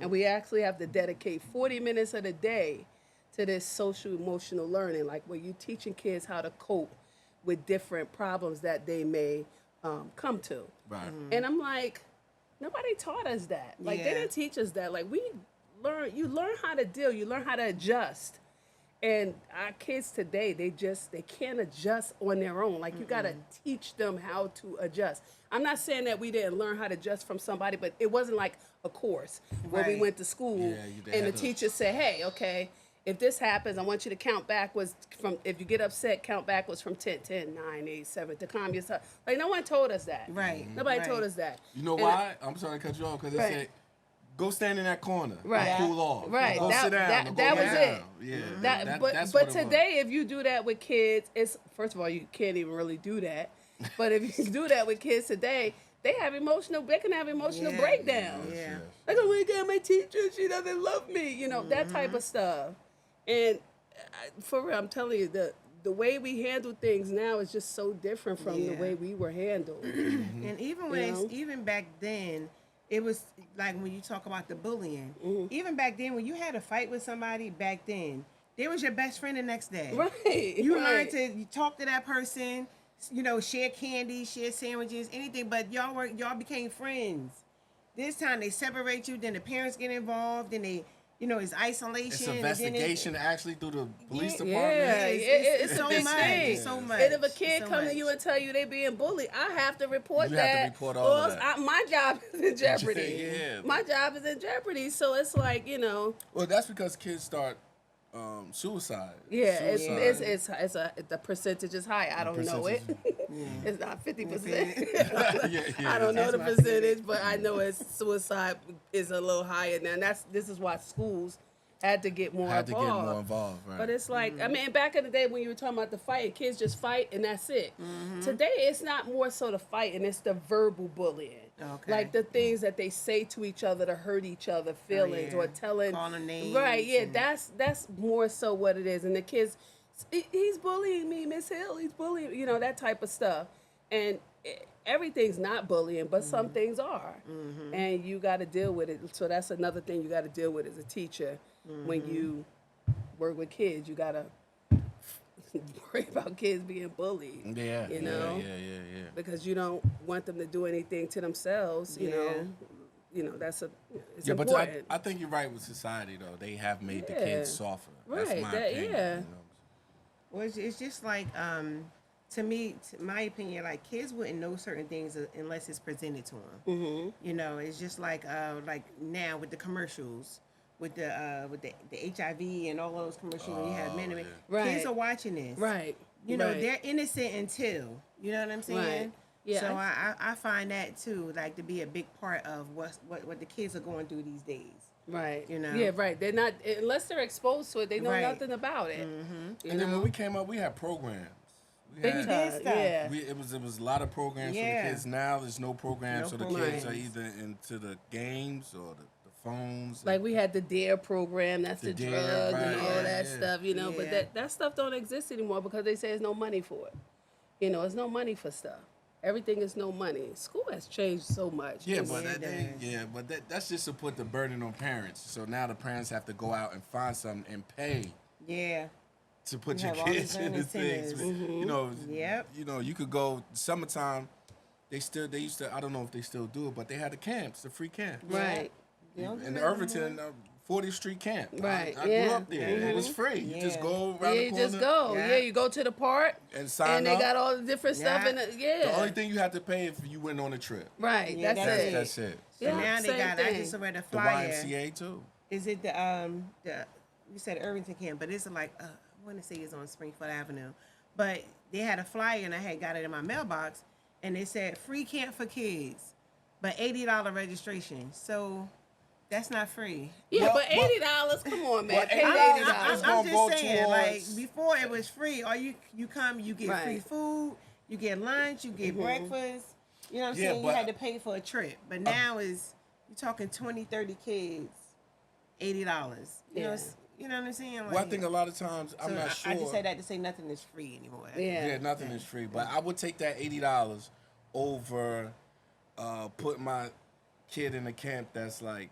and we actually have to dedicate 40 minutes of the day to this social emotional learning, like where you teaching kids how to cope with different problems that they may come to. Right. And I'm like, nobody taught us that. Like they Yeah. didn't teach us that. Like you learn how to deal, you learn how to adjust. And our kids today, they can't adjust on their own. Like you gotta teach them how to adjust. I'm not saying that we didn't learn how to adjust from somebody, but it wasn't like a course where we Right. went to school Yeah, they and the had to- teacher said, hey, okay, if this happens, I want you to count backwards from, if you get upset, count backwards from 10, 9, 8, 7, to calm yourself. Like, no one told us that. Right. Nobody Right. told us that. You know And why? I'm sorry to cut you off because they Right. said, go stand in that corner. Right. Cool off. Right. Go sit down. or go That was lay it. down. Yeah. That, that's but what it was. today, if you do that with kids, it's, first of all, you can't even really do that. But if you do that with kids today, they can have emotional Yeah. breakdowns. Yeah. Like, oh my God, my teacher, she doesn't love me. That type of stuff. And for real, I'm telling you, the way we handle things now is just so different from the Yeah. way we were handled. And even when You know? even back then, it was like when you talk about the bullying. Mm-hmm. Even back then, when you had a fight with somebody back then, they was your best friend the next day. Right. You right. learned to talk to that person, share candy, share sandwiches, anything, but y'all became friends. This time they separate you, then the parents get involved, then they, it's isolation. It's and then investigation actually through the police Yeah. department. Yeah, it's so a big much. thing. It's so much. And if a kid So come much. to you and tell you they being bullied, I have to report You that. have to report all or of else that. my job is in jeopardy. Yeah. My job is in jeopardy. So it's like, Well, that's because kids start suicide. Yeah, Suicide. the percentage is high. I don't know it. It's not 50%. Yeah, I don't know That's the my percentage, but I know it's suicide is a little higher now. And this is why schools had to get more Had to involved. get more involved, right? But it's like, I mean, back in the day when you were talking about the fight, kids just fight and that's it. Today, it's not more so the fighting, it's the verbal bullying. Okay. Like the things that they say to each other to hurt each other feelings or telling. Calling names. Right, yeah, and- that's more so what it is. And the kids, he's bullying me, Miss Hill, he's bullying, that type of stuff. And everything's not bullying, but some things are. And you got to deal with it. So that's another thing you got to deal with as a teacher. When you work with kids, you got to worry about kids being bullied. Yeah, Yeah. Because you don't want them to do anything to themselves, you know, it's Yeah, but important. I think you're right with society, though. They have made the kids softer. Right, That's my that- opinion. yeah. You know? Well, it's just like, to me, my opinion, like kids wouldn't know certain things unless it's presented to them. It's just like now with the commercials, with the HIV and all those commercials, you have men and men. Right. Kids are watching this. Right. They're innocent until, you know what I'm saying? Right. Yeah, So I find that too, like to be a big part of what the kids are going through these days. Right. You know? Yeah, right. They're not, unless they're exposed to it, they know Right. nothing about it. And then when we came up, we had programs. We Big had, time, stuff. yeah. it was a lot of programs for Yeah. the kids. Now there's no programs, No so the kids are programs. either into the games or the phones. Like we had the DARE program, that's the, The drug DARE, and all right, that yeah. stuff, but Yeah. that stuff don't exist anymore because they say there's no money for it. There's no money for stuff. Everything is no money. School has changed so much. Yeah, It's- but that's just to put the burden on parents. So now the parents have to go out and find something and pay Yeah. to put You your have all kids these in the things. incentives. Yep. You could go summertime. They used to. I don't know if they still do it, but they had the camps, the free camp. Right. don't In do that Irvington, 40th Street camp. Right, I yeah. grew up there. It was free. You just go around Yeah, the you corner. just go. Yeah. Yeah, you go to the park And sign and they up. got all the different stuff Yeah. in it. The Yeah. only thing you have to pay if you went on a trip. Right, Yeah, that's that's it. That's it. So Yeah, now they same got. I thing. just read a The flyer. YMCA too. Is it the you said Irvington camp, but it's like I want to say it's on Springfield Avenue, but they had a flyer and I had got it in my mailbox, and it said free camp for kids, but $80 registration. So that's not free. Yeah, Well, but $80, come on, man. well, Pay $80 $80. is I'm gonna go just saying, like towards- before it was free, or you come, you get free Right. food, you get lunch, you get breakfast. You know what I'm Yeah, saying? You but- had to pay for a trip, but now is you're talking 20, 30 kids, $80. You know, Yeah. you know what I'm saying? Like, Well, I think a lot of times I'm so not sure. I just say that to say nothing is free anymore. Yeah. Yeah, nothing is free. But I would take that $80 over putting my kid in a camp that's like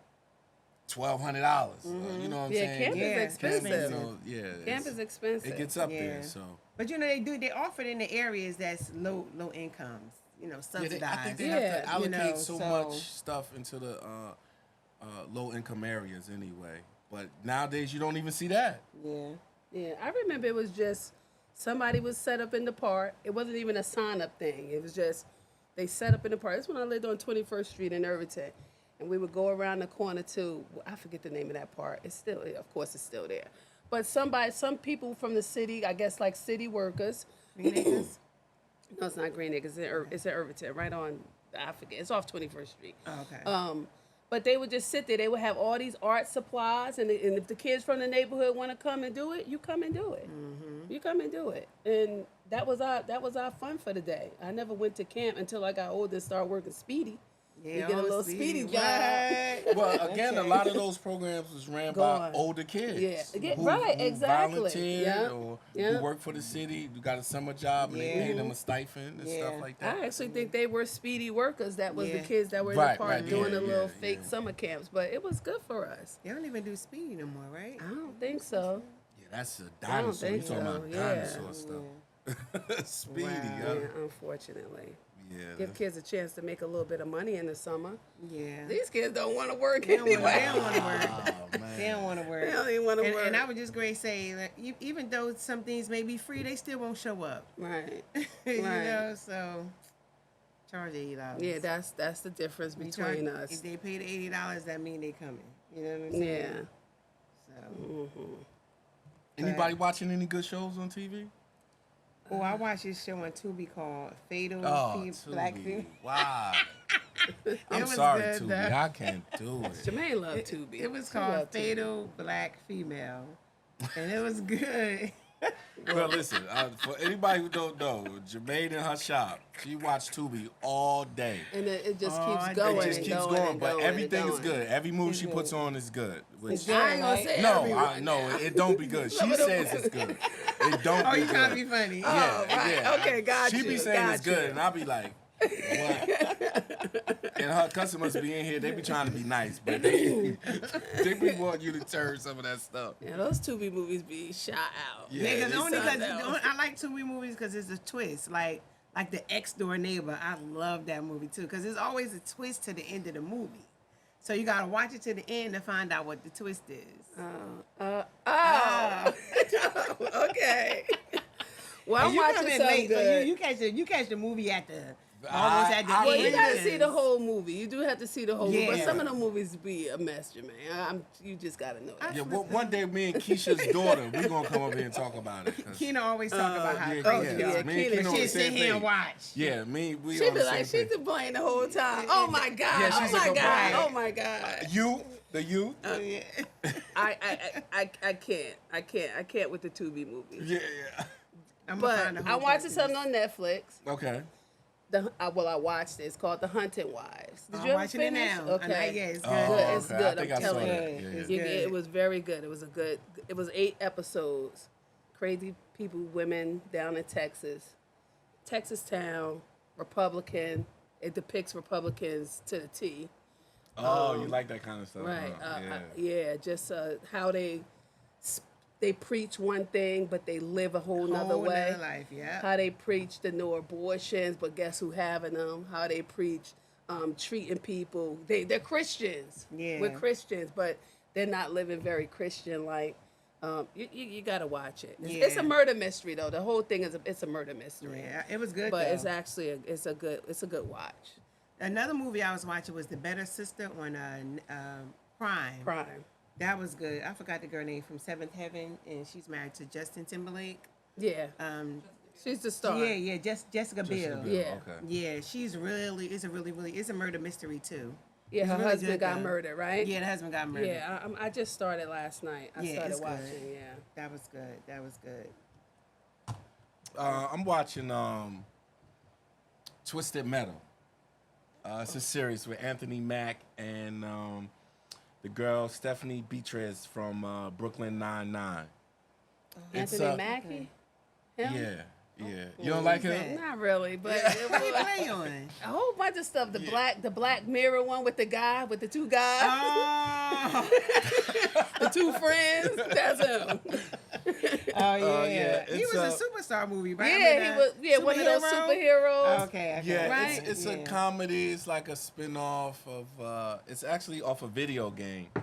$1,200. You know what I'm Yeah, saying? camp Yeah, is expensive. Camp Camp is expensive. It gets up Yeah. there. So But they offer it in the areas that's low incomes. You know, yeah, subsidized. I think they Yeah, have to allocate you know, so so- much stuff into the low income areas anyway. But nowadays you don't even see that. Yeah. Yeah, I remember it was just somebody was set up in the park. It wasn't even a sign up thing. It was just they set up in the park. That's when I lived on 21st Street in Irvington. And we would go around the corner to, I forget the name of that park. It's still, of course, it's still there. But some people from the city, I guess like city workers. Green Acres? No, it's not Green Acres. It's in Irvington, right on, I forget. It's off 21st Street. Oh, okay. But they would just sit there. They would have all these art supplies, and if the kids from the neighborhood want to come and do it, you come and do it. You come and do it, and that was our fun for the day. I never went to camp until I got older and started working Speedy. You get a little Speedy job. Well, again, a Okay. lot of those programs was ran Go by on. older kids. Yeah, who, right, who exactly. volunteered Yeah, or yeah. who worked for the city. You got a summer job and they Yeah. paid them a stipend and stuff Yeah. like that. I actually think they were Speedy workers. That was the Yeah. kids that were in Right, the park right, doing yeah, the little yeah, fake yeah. summer camps. But it was good for us. They don't even do speed no more, right? I don't think so. Yeah, that's a I don't dinosaur. You think talking so, about yeah. dinosaur stuff. Speedy, Wow. yeah. Yeah, unfortunately. Yeah. Give kids a chance to make a little bit of money in the summer. Yeah. These kids don't want to work They don't anyway. want to work. Oh, man. They don't want to work. They don't even want to work. And I would just great say that even though some things may be free, they still won't show up. Right. You Right. know, so charge $80. Yeah, that's the difference You charge- between us. If they pay the $80, that mean they coming. You know what I'm saying? Yeah. So Anybody watching any good shows on TV? Oh, I watched this show on Tubi called Fatal Oh, Black Tubi. Female. Wow. I'm was sorry, good, Tubi. though. I can't do it. Jermaine loved Tubi. It was She called loved Tubi. Fatal Black Female, and it was good. Well, listen, for anybody who don't know, Jermaine and her shop, she watched Tubi all day. And it just Oh, keeps it going. It just and keeps going, going, and but going everything and is going. good. Every movie she puts on is good. Which, I ain't gonna say everyone. no, it don't be good. She says it's good. It don't Oh, be you trying to good. be funny? Yeah, right. yeah. Okay, got She you, be saying got it's good, you. and I be like, what? And her customers be in here, they be trying to be nice, but they be want you to turn some of that stuff. Yeah, those Tubi movies be shot out. Yeah, Yeah, it's only not because that. I like Tubi movies because it's a twist. Like the Ex Door Neighbor, I love that movie too because there's always a twist to the end of the movie. So you gotta watch it to the end to find out what the twist is. Okay. Well, I'm And you come watching in something late, so good. you catch the movie at the almost at the I- end. Well, you gotta see the because- whole movie. You do have to see the whole movie. But Yeah. some of the movies be a mess, Jermaine. You just gotta know that. Yeah, one day me and Keisha's daughter, we gonna come up here and talk about it. 'cause- Keena always talk about how yeah, crazy yeah. it is. Me and Keena, Keena on the She'll same sit here and page. watch. Yeah, we She on be the like, same she's page. playing the whole time. Oh my God. Yeah, Oh she's my like a God. bride. Oh my God. The youth. Yeah. I can't with the Tubi movies. Yeah, I'm But I'm watching something on Netflix. Okay. I watched it. It's called The Hunting Wives. Did I'm you ever watching it finish? now. Okay. Yeah, it's good. Oh, It's okay. good. I think I'm I saw telling that. you. Yeah, It's yeah. good. It was very good. It was 8 episodes. Crazy people, women down in Texas town, Republican. It depicts Republicans to the T. Oh, you like that kind of stuff, Right. huh? Yeah. Just how they preach one thing, but they live a whole nother Whole way. nother life, yeah. How they preach the no abortions, but guess who having them? How they preach treating people. They're Christians. Yeah. We're Christians, but they're not living very Christian like. You gotta watch it. It's Yeah. a murder mystery though. The whole thing it's a murder mystery. Yeah, it was good. But though. it's actually it's a good watch. Another movie I was watching was The Better Sister on Prime. Prime. That was good. I forgot the girl name from Seventh Heaven, and she's married to Justin Timberlake. Yeah. She's the star. Yeah, Jessica Biel. Yeah. Okay. Yeah, she's it's a murder mystery too. Yeah, It's her really husband good, got though. murdered, right? Yeah, the husband got murdered. Yeah, I just started last night. I Yeah, started it's good. watching, yeah. That was good. That was good. I'm watching Twisted Metal. It's a series with Anthony Mack and the girl Stephanie Beatriz from Brooklyn Nine-Nine. Anthony Mackie? Him? Yeah. You don't like Who's him? that? Not really, but What he play on? a whole bunch of stuff. The Black Mirror one with the two guys, Oh, the two friends. That's him. oh yeah. yeah, He it's, was a superstar movie, right? Yeah, he was. Yeah, one of those superheroes. Okay. Yeah, Right? it's a comedy. It's like a spin-off of. It's actually off a video game. Oh,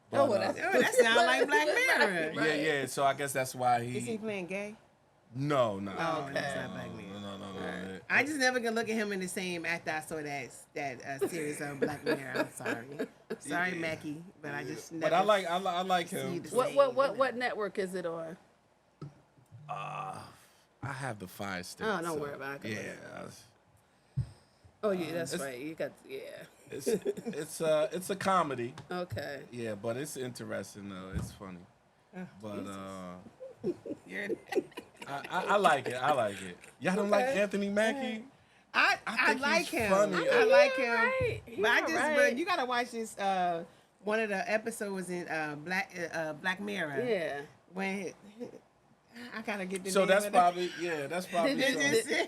But, well, that's Oh, that sounds like Black Mirror. yeah, yeah. So I guess that's why Is he playing gay? No. Oh, that's not Black Mirror. No. I just never could look at him in the same after I saw that series of Black Mirror. I'm sorry, Mackie, but I just never. But I like see him. the same. What network is it on? I have the Fire Stick. Oh, don't worry about it. Yeah, Oh yeah, that's right. You got it's a comedy. Okay. Yeah, but it's interesting though. It's funny. But You're- I like it. I like it. Y'all don't like Anthony Mackie? I think like he's him. funny. I like him. Right. But you gotta watch this. One of the episodes in Black Mirror. Yeah. When I gotta get the So name that's of probably that's probably. Did you- some-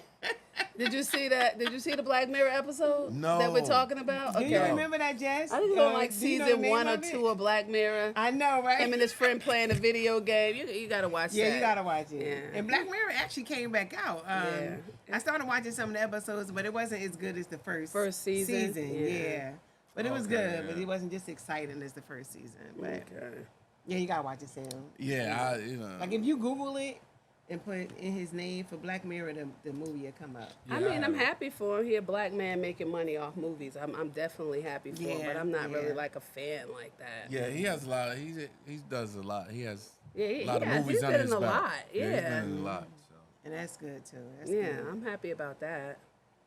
Did you see that? Did you see the Black Mirror episode No. that we're talking about? Do Okay. you remember that, Jess? I think it's on like do you know season the name 1 or of it? 2 of Black Mirror. I know, right? Him and his friend playing a video game. You gotta watch that. Yeah, you gotta watch it. Yeah. And Black Mirror actually came back out. Yeah. I started watching some of the episodes, but it wasn't as good as the first season? Yeah. Yeah. But it was Okay, good, yeah. but it wasn't just exciting as the first season. But Okay. yeah, you gotta watch it, Sam. Yeah, Like if you Google it and put in his name for Black Mirror, the movie will come up. I mean, I'm happy for him. He a black man making money off movies. I'm definitely happy for him, Yeah, but I'm not yeah. really like a fan like that. Yeah, he has a lot. He does a lot. He has Yeah, A lot of yeah, movies he's under been his in a belt. lot. he's Yeah. been in a lot. So. And that's good too. That's Yeah, good. I'm happy about that.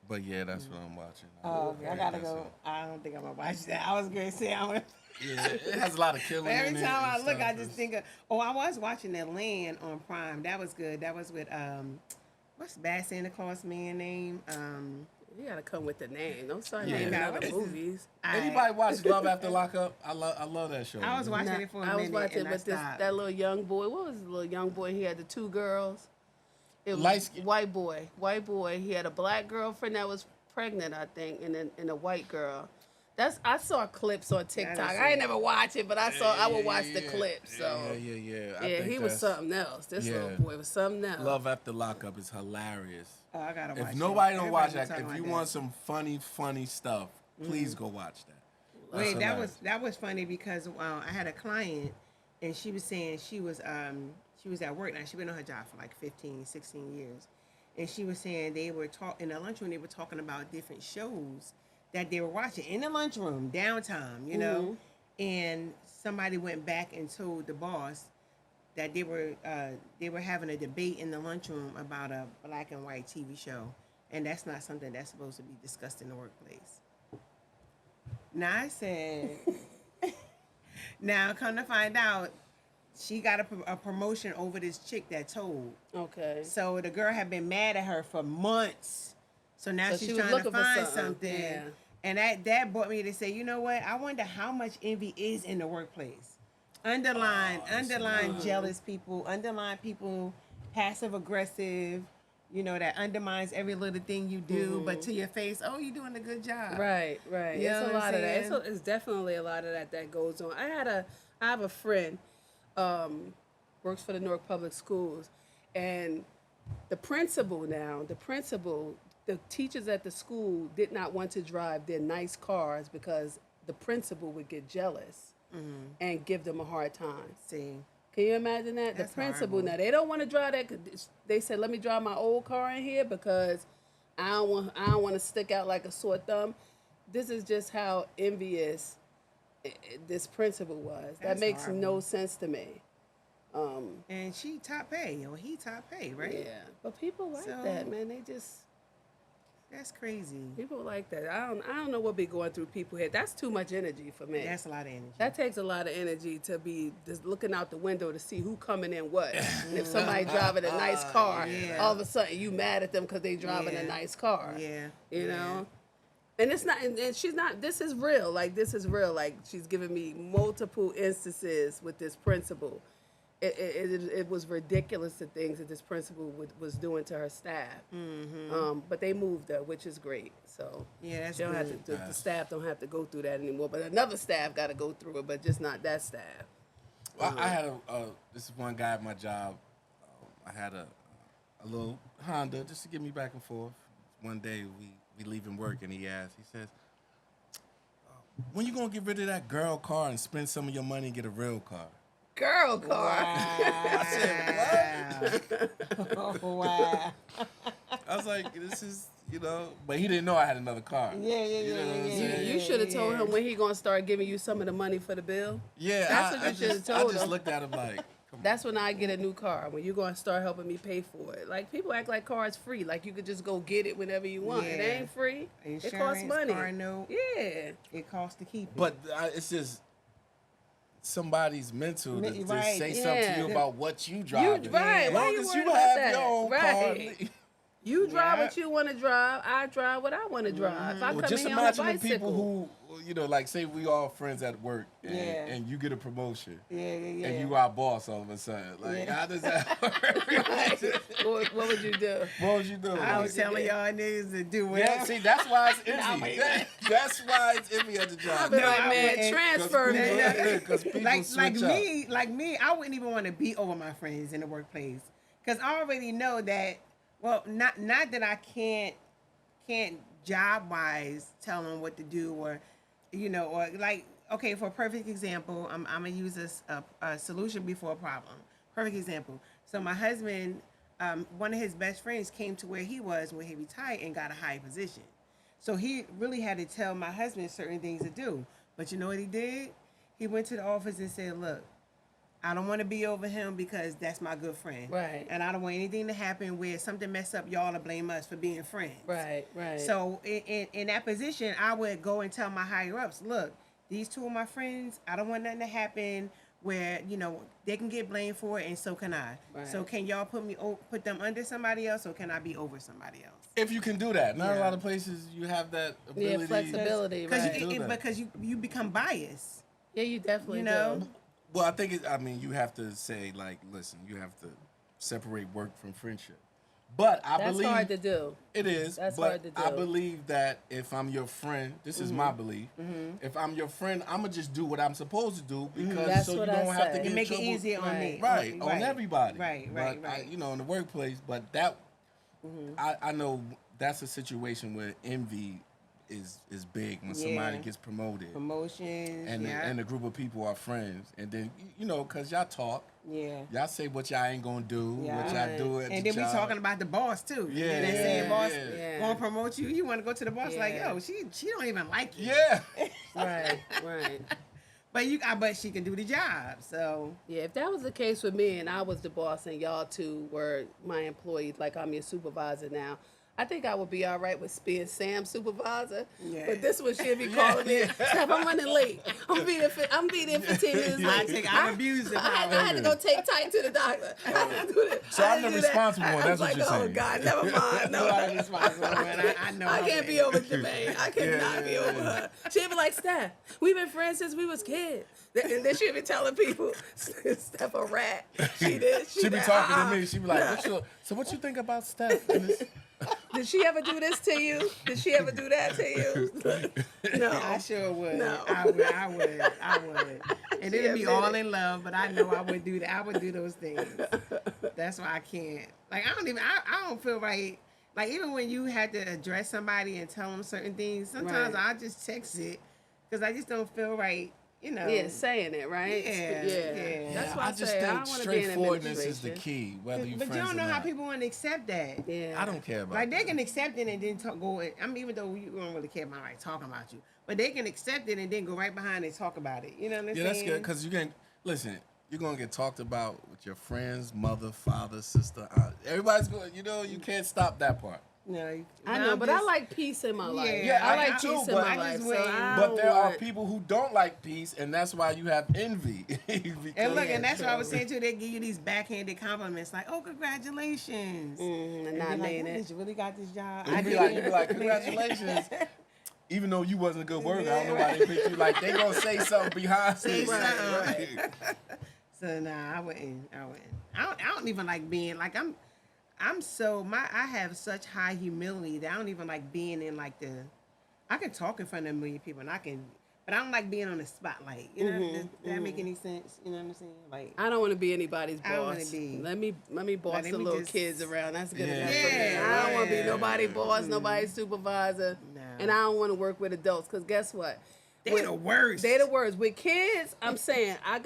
But yeah, that's what I'm watching. Oh, okay. I gotta That's go. it. I don't think I'm gonna watch that. I was gonna say I would. Yeah, it has a lot of killing. But every in it time I and look, stuff. I just think of. Oh, I was watching The Land on Prime. That was good. That was with what's the bad Santa Claus man name? You gotta come with the name. Don't start Yeah. naming No, other this is- movies. Anybody watch Love After Lockup? I love that show. I was watching it for a I was minute watching and I with stopped. that little young boy. What was the little young boy? He had the two girls. It was Light skin- white boy. White boy. He had a black girlfriend that was pregnant, I think, and a white girl. I saw clips on TikTok. I ain't never watch it, but I would watch the clips. So Yeah. I yeah, think he was that's- something else. This yeah. little boy was something else. Love After Lockup is hilarious. Oh, I gotta watch If nobody it. don't watch Everybody's that, talking if about you that. want some funny stuff, please go watch that. Wait, That's that was funny because I had a client and she was saying she was at work now. She's been on her job for like 15, 16 years. And she was saying they were in the lunchroom, they were talking about different shows that they were watching in the lunchroom, downtime, you know. And somebody went back and told the boss that they were having a debate in the lunchroom about a black and white TV show. And that's not something that's supposed to be discussed in the workplace. Now I said, now come to find out, she got a promotion over this chick that told. Okay. So the girl had been mad at her for months. So now So she's she was trying to looking for find something. something. Yeah. And that brought me to say, you know what? I wonder how much envy is in the workplace. Underline jealous people, underline people passive aggressive, you know, that undermines every little thing you do, but to your face, oh, you're doing a good job. Right. You It's know a what lot I'm of that. saying? It's definitely a lot of that goes on. I have a friend, works for the Newark Public Schools, and the teachers at the school did not want to drive their nice cars because the principal would get jealous and give them a hard time. See, Can you imagine that? That's The principal, horrible. now they don't want to drive that. 'Cause they said, let me drive my old car in here because I don't want to stick out like a sore thumb. This is just how envious this principal was. That That's makes no horrible. sense to me. and she top pay, or he top pay, right? Yeah, but people like So- that, man. They just That's crazy. people like that. I don't know what be going through people's head. That's too much energy for me. That's a lot of energy. That takes a lot of energy to be just looking out the window to see who coming in what. And if somebody driving a nice car, Yeah. all of a sudden you mad at them because they driving a Yeah. nice car. Yeah. You Yeah. know? And it's not, and she's not, this is real. Like, this is real. Like, she's giving me multiple instances with this principal. It was ridiculous, the things that this principal was doing to her staff. But they moved her, which is great. So Yeah, that's she don't have good. to, the staff don't have to go through that anymore. But another staff got to go through it, but just not that staff. Well, I had this is one guy at my job. I had a little Honda just to get me back and forth. One day we leaving work and he says, when you gonna get rid of that girl car and spend some of your money and get a real car? Girl car. I said, what? Oh, wow. I was like, this is, but he didn't know I had another car. Yeah, You know what I'm saying? You should have told him when he gonna start giving you some of the money for the bill. Yeah, That's what you I should've just, I told just him. looked at him like, come That's when I get a new car. When you gonna start helping me pay for it. Like, people act like cars free. Like, you could just go get it whenever you want. It Yeah. ain't free. It costs Insurance, money. car note. Yeah. It costs to keep it. But it's just somebody's mental to Right, say something to yeah. you about what you drive. right, As why long you as worried you about have that? your own Right. car. You drive Yeah. what you want to drive. I drive what I want to drive. If I Well, come just in here on a imagine the bicycle. people who, like, say we all friends at work and, Yeah. and you get a promotion yeah. and you our boss all of a sudden. Like, Yeah. how does that work? what would you do? What would you do? I was you telling did. y'all niggas to do whatever. Yeah, see, that's why it's Nah, envy. wait. That's why it's envy at the job. I'll be like, I man, wouldn't. transfer me. Because people like switch me, I wouldn't even want to be over my friends in the workplace because I already know that. Well, not that I can't job wise tell them what to do or like, okay, for a perfect example, I'm gonna use a solution before a problem. Perfect example. So my husband, one of his best friends came to where he was when he retired and got a high position. So he really had to tell my husband certain things to do. But you know what he did? He went to the office and said, look, I don't want to be over him because that's my good friend. Right. And I don't want anything to happen where something mess up y'all to blame us for being friends. Right. So in that position, I would go and tell my higher ups, look, these two of my friends, I don't want nothing to happen where, you know, they can get blamed for it and so can I. Right. So can y'all put them under somebody else or can I be over somebody else? If you can do that. Not a lot of places you have that ability. Yeah, flexibility, right. Because you become biased. Yeah, you definitely You know? do. Well, I think you have to say, like, listen, you have to separate work from friendship. But I That's believe hard to do. it is. That's but hard to do. I believe that if I'm your friend, this is my belief. If I'm your friend, I'm gonna just do what I'm supposed to do because That's so you what don't I have to say. get You in make it trouble. easier on me. Right, on everybody. Right. But in the workplace, but that I know that's a situation where envy is big when somebody gets promoted. Promotions. And a group of people are friends, and then because y'all talk, y'all say what y'all ain't gonna do, what y'all do at and the then we job. talking about the boss too. Yeah, That same boss yeah. gonna promote you. You want to go to the boss like, Yeah. yo, she don't even like you. Yeah, Right. But she can do the job. So Yeah, if that was the case with me and I was the boss and y'all two were my employees, like I'm your supervisor now, I think I would be all right with being Sam's supervisor. Yeah. But this one she'll be calling me, Steph, I'm running late. I'm being there 15 minutes late. I abused it. I had to go take Titan to the doctor. I had to do that. So I I'm had to the do that. responsible one. I was That's what like, you're saying. Oh God, never mind. No, I'm responsible, and I know. I can't be over Jermaine. I cannot be over her. She'd be like, Steph, we've been friends since we was kids. And then she'd be telling people, Steph a rat. She did. she be talking to me. She be like, so what you think about Steph? Did she ever do this to you? Did she ever do that to you? No. I sure would. No. I would. And it'd be all in love, but I know I would do that. I would do those things. That's why I can't. Like I don't feel right. Like even when you had to address somebody and tell them certain things, sometimes Right. I just text it because I just don't feel right. You know. Yeah, saying it, right? Yeah. That's why I I just say I think don't want to be in straightforwardness is the administration. key, whether you But friends you don't know or how not. people want to accept that. Yeah. I don't care about Like they that. can accept it and then go. Even though you don't really care about like talking about you, but they can accept it and then go right behind and talk about it. You know what I'm saying? Yeah, that's good because you can listen. You're gonna get talked about with your friends, mother, father, sister, aunt. Everybody's going. You can't stop that part. No, I know, but I like peace in my life. Yeah, I I like do, peace in but my I life. just So wait. I But don't there are want- people who don't like peace, and that's why you have envy. And look, Yeah, and that's what I was true. saying too. They give you these backhanded compliments like, "Oh, congratulations!" and And not you're like, mean "Oh, it. did you really got this job?" You be like, congratulations. Even though you wasn't a good worker, I don't know why they picked you. Like they gonna say something behind Say you. something. So nah, I wouldn't. I don't even like being like I have such high humility that I don't even like being in like I can talk in front of a million people and but I don't like being on the spotlight. You know, does that make any sense? You know what I'm saying? Like I don't want to be anybody's boss. I don't wanna be. Let me boss Like, the let me little just- kids around. That's good Yeah. enough for me. Yeah, I don't want to be yeah. nobody's boss, nobody's supervisor, No. and I don't want to work with adults. Cause guess what? they're the worst. They the worst. With kids, I'm saying I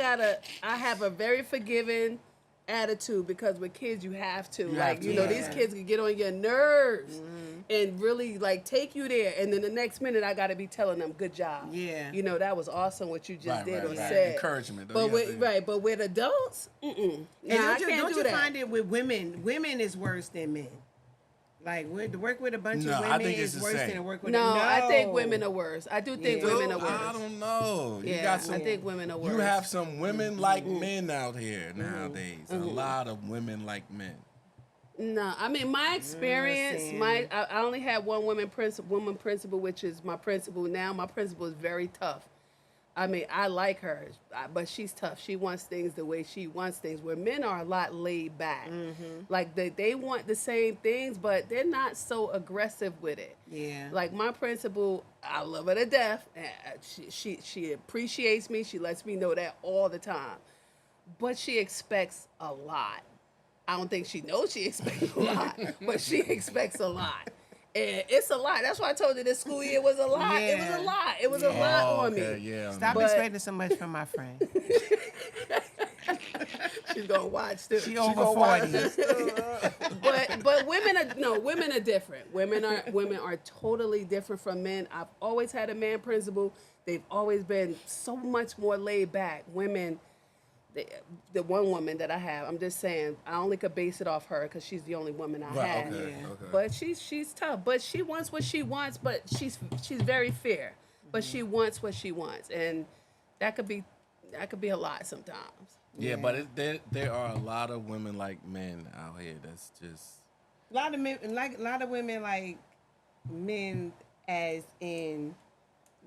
have a very forgiving attitude because with kids you have to. You like, have to, you know, yeah. these kids can get on your nerves and really like take you there. And then the next minute I gotta be telling them, good job. Yeah. You know, that was awesome what you just did or right. said. Encouragement. But You have to- but with adults, And I don't can't you do that. find it with women? Women is worse than men. Like to work with a bunch No, of I women think it's is the worse same. than to work with. No, a, I think women are worse. I do think Yeah. women are Dude, worse. I don't know. You Yeah, got some, I think women are worse. You have some women like men out here nowadays. A lot of women like men. No, I mean my experience. Understand. I only had one woman principal, which is my principal now. My principal is very tough. I mean, I like her, but she's tough. She wants things the way she wants things. Where men are a lot laid back, like they want the same things, but they're not so aggressive with it. Yeah. Like my principal, I love her to death. She appreciates me. She lets me know that all the time, but she expects a lot. I don't think she knows she expects a lot, but she expects a lot. And it's a lot. That's why I told you this school year was a lot. It was Yeah. a lot. It was a lot on okay, me. yeah. Stop But- expecting so much from my friend. She's gonna watch too. She over 40. But women are different. Women are totally different from men. I've always had a man principal. They've always been so much more laid back. Women the one woman that I have, I'm just saying, I only could base it off her because she's the only woman I Right, have. okay, Yeah. okay. But she's tough. But she wants what she wants. But she's very fair. But she wants what she wants, and that could be a lot sometimes. Yeah, but there are a lot of women like men out here that's just A lot of men, like a lot of women, like men, as in,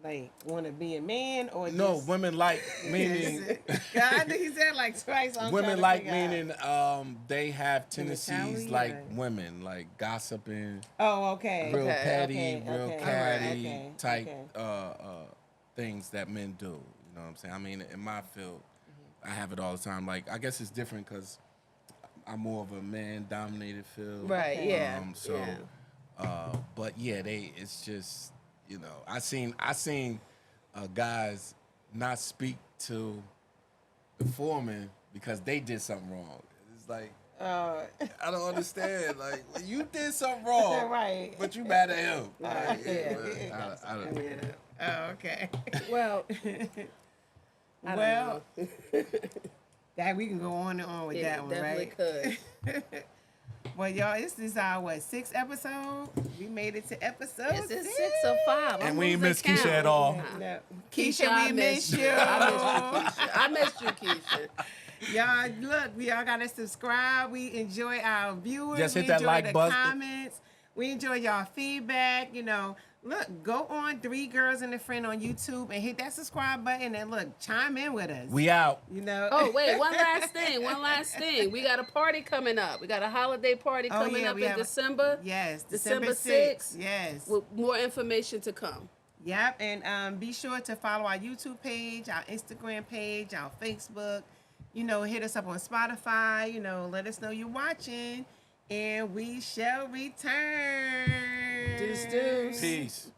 like, want to be a man, or no just, women like meaning Yeah, I think he said like twice. I'm women trying to like figure out. meaning they have tendencies Mentality, like or- women, like gossiping, Oh, okay. real Okay, petty, real okay. catty Okay, type okay. things that men do. You know what I'm saying? I mean, in my field, I have it all the time. Like, I guess it's different because I'm more of a man-dominated field. Right? Okay. Yeah. So, yeah. but yeah, it's just, you know, I seen guys not speak to the foreman because they did something wrong. It's like, I don't understand. Like, you did something wrong, Right. but you mad at him. Like, Yeah. I don't. Oh, okay. Well, I don't Well, know. that we can go on and on with Yeah, that one, definitely right? could. Well, y'all, this is our sixth episode. We made it to episode Is it 6. 6 or 5? And I'm we ain't losing miss Keisha count. at all. No. Keisha, Keisha, we miss you. I missed you, Keisha. Y'all, look, we all gotta subscribe. We enjoy our viewers. Just hit we that enjoy like the button. comments. We enjoy y'all feedback. You know, look, go on 3 Girls and a Friend on YouTube and hit that subscribe button and look, chime in with us. We out. You know. Oh, wait, one last thing. We got a party coming up. We got a holiday party Oh, coming yeah, up we in have a- December. Yes, December December 6th. 6th. Yes. With more information to come. Yep, and be sure to follow our YouTube page, our Instagram page, our Facebook. You know, hit us up on Spotify. You know, let us know you're watching, and we shall return. Deuce, deuce. Peace.